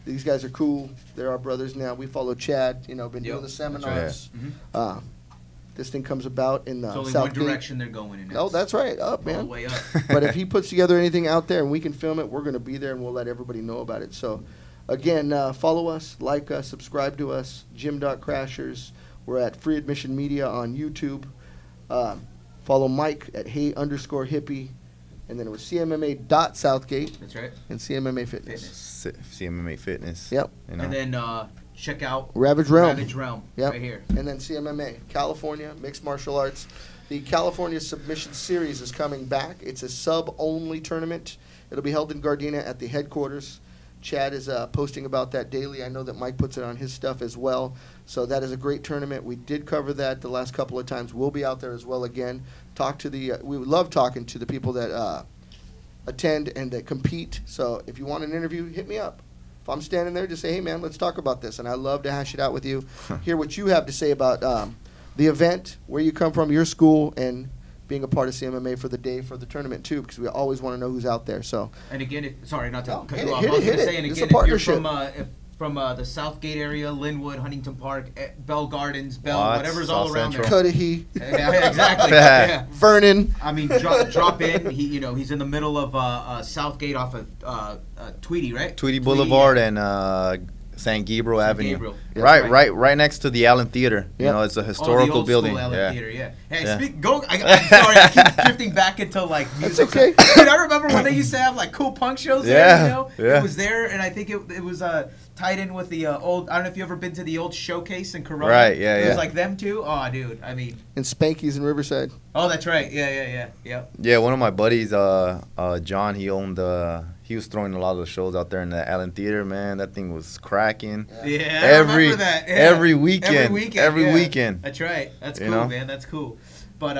these guys are cool. They're our brothers now. We follow Chad. Been Yep, doing the that's seminars. Mhm. This thing comes about in It's only one Southgate. direction they're going in. Oh, that's right, up, all the man. way up. But if he puts together anything out there and we can film it, we're going to be there and we'll let everybody know about it. So, again, follow us, like us, subscribe to us, Jim.Crashers. We're at Free Admission Media on YouTube. Follow Mike at Hey_Hippie. And then it was CMMA.Southgate That's right. and CMMA Fitness. CMMA Fitness. Yep. And then check out Ravage Realm. Ravage Realm. Yep. Right here. And then CMMA, California Mixed Martial Arts. The California Submission Series is coming back. It's a sub-only tournament. It'll be held in Gardena at the headquarters. Chad is posting about that daily. I know that Mike puts it on his stuff as well. So that is a great tournament. We did cover that the last couple of times. We'll be out there as well again. We love talking to the people that attend and that compete. So if you want an interview, hit me up. If I'm standing there, just say, hey, man, let's talk about this. And I love to hash it out with you, hear what you have to say about the event, where you come from, your school, and being a part of CMMA for the day, for the tournament, too, because we always want to know who's out there. So, And again, sorry, not to No, cut hit you it, off. hit I was it, going to hit say, it. and It's again, a if you're partnership. from the Southgate area, Linwood, Huntington Park, Bell Gardens, Bell, Watts, whatever's all South around Central. Cudahy, there. Yeah, exactly. Yeah. Vernon. I mean, drop in. He's in the middle of Southgate off of Tweedy, right? Tweedy Boulevard and San Gabriel Avenue. Gabriel. Yeah. Right next to the Allen Theater. Yep. You know, it's a Oh, the historical old building. School Allen Yeah. Theater, yeah. Hey, Yeah. I'm sorry, I keep drifting back into like music. okay. Dude, I remember when they used to have like cool punk shows there. Yeah, yeah. It was there, and I think it was tied in with the old. I don't know if you ever been to the old Showcase in Corona. Right, yeah, It was yeah. like them too. Oh, dude. I mean. And Spanky's in Riverside. Oh, that's right. Yeah. Yeah, one of my buddies, John, he was throwing a lot of the shows out there in the Allen Theater, man. That thing was cracking. Yeah. I Every- remember that. Yeah. every weekend. Every yeah. weekend. That's right. That's You cool, know? man. That's cool. But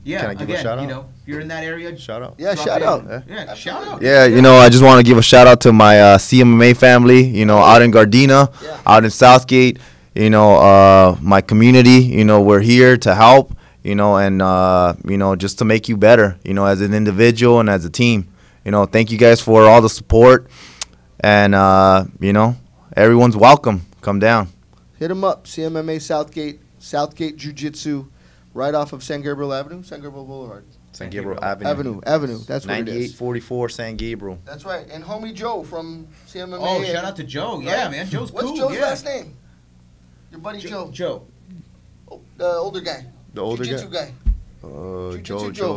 yeah. Can I give a again, shout out? if you're in that area, Shout out. Yeah, drop shout in. out. Yeah, shout out. Yeah, I just want to give a shout out to my CMMA family, out in Gardena, Yeah. out in Southgate, my community, we're here to help, and, just to make you better, as an individual and as a team. Thank you guys for all the support, and, everyone's welcome. Come down. Hit them up. CMMA Southgate Jiu-Jitsu, right off of San Gabriel Avenue, San Gabriel Boulevard. San Gabriel Avenue. Avenue. That's what it is. 9844 San Gabriel. That's right. And homie Joe from CMMA. Oh, shout out to Joe. Yeah, man. Joe's What's cool. Joe's yeah. last name? Your buddy Joe. Joe. Oh, the older guy. The older Jiu-Jitsu guy.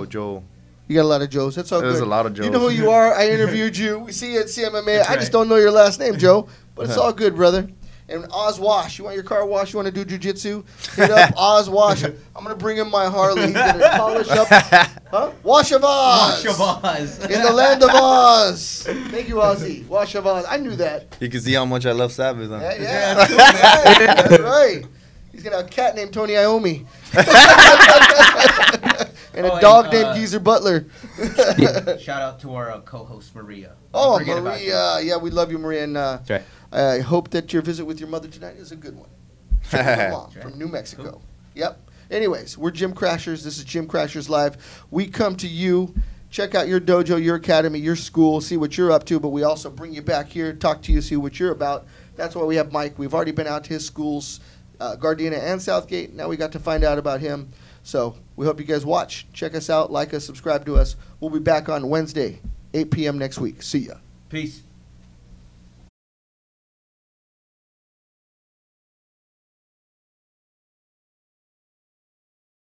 Joe. You got a lot of Joes. That's all There's good. a lot of You know who Joes. you are. I interviewed you. We see you at CMMA. That's I just right. don't know your last name, Joe. But it's all good, brother. And Oz Wash. You want your car washed? You want to do jiu-jitsu? Hit up Oz Wash. I'm going to bring him my Harley. He's going to polish up. Huh? Wash of Oz. Wash of Oz. In the land of Oz. Thank you, Ozzy. Wash of Oz. I knew that. You can see how much I love Savage. Huh? Yeah, that's cool, man. That's right. He's got a cat named Tony Iommi. And a Oh, dog and, named Geezer Butler. Shout out to our co-host Maria. Oh, Forget about Maria. Yeah, we love you, Maria. And That's right. I hope that your visit with your mother tonight is a good one. She's your mom That's right. from New Mexico. Cool. Yep. Anyways, we're Gym Crashers. This is Gym Crashers Live. We come to you, check out your dojo, your academy, your school, see what you're up to, but we also bring you back here, talk to you, see what you're about. That's why we have Mike. We've already been out to his schools, Gardena and Southgate. Now we got to find out about him. So we hope you guys watch. Check us out, like us, subscribe to us. We'll be back on Wednesday. 8 p.m. next week. See ya. Peace.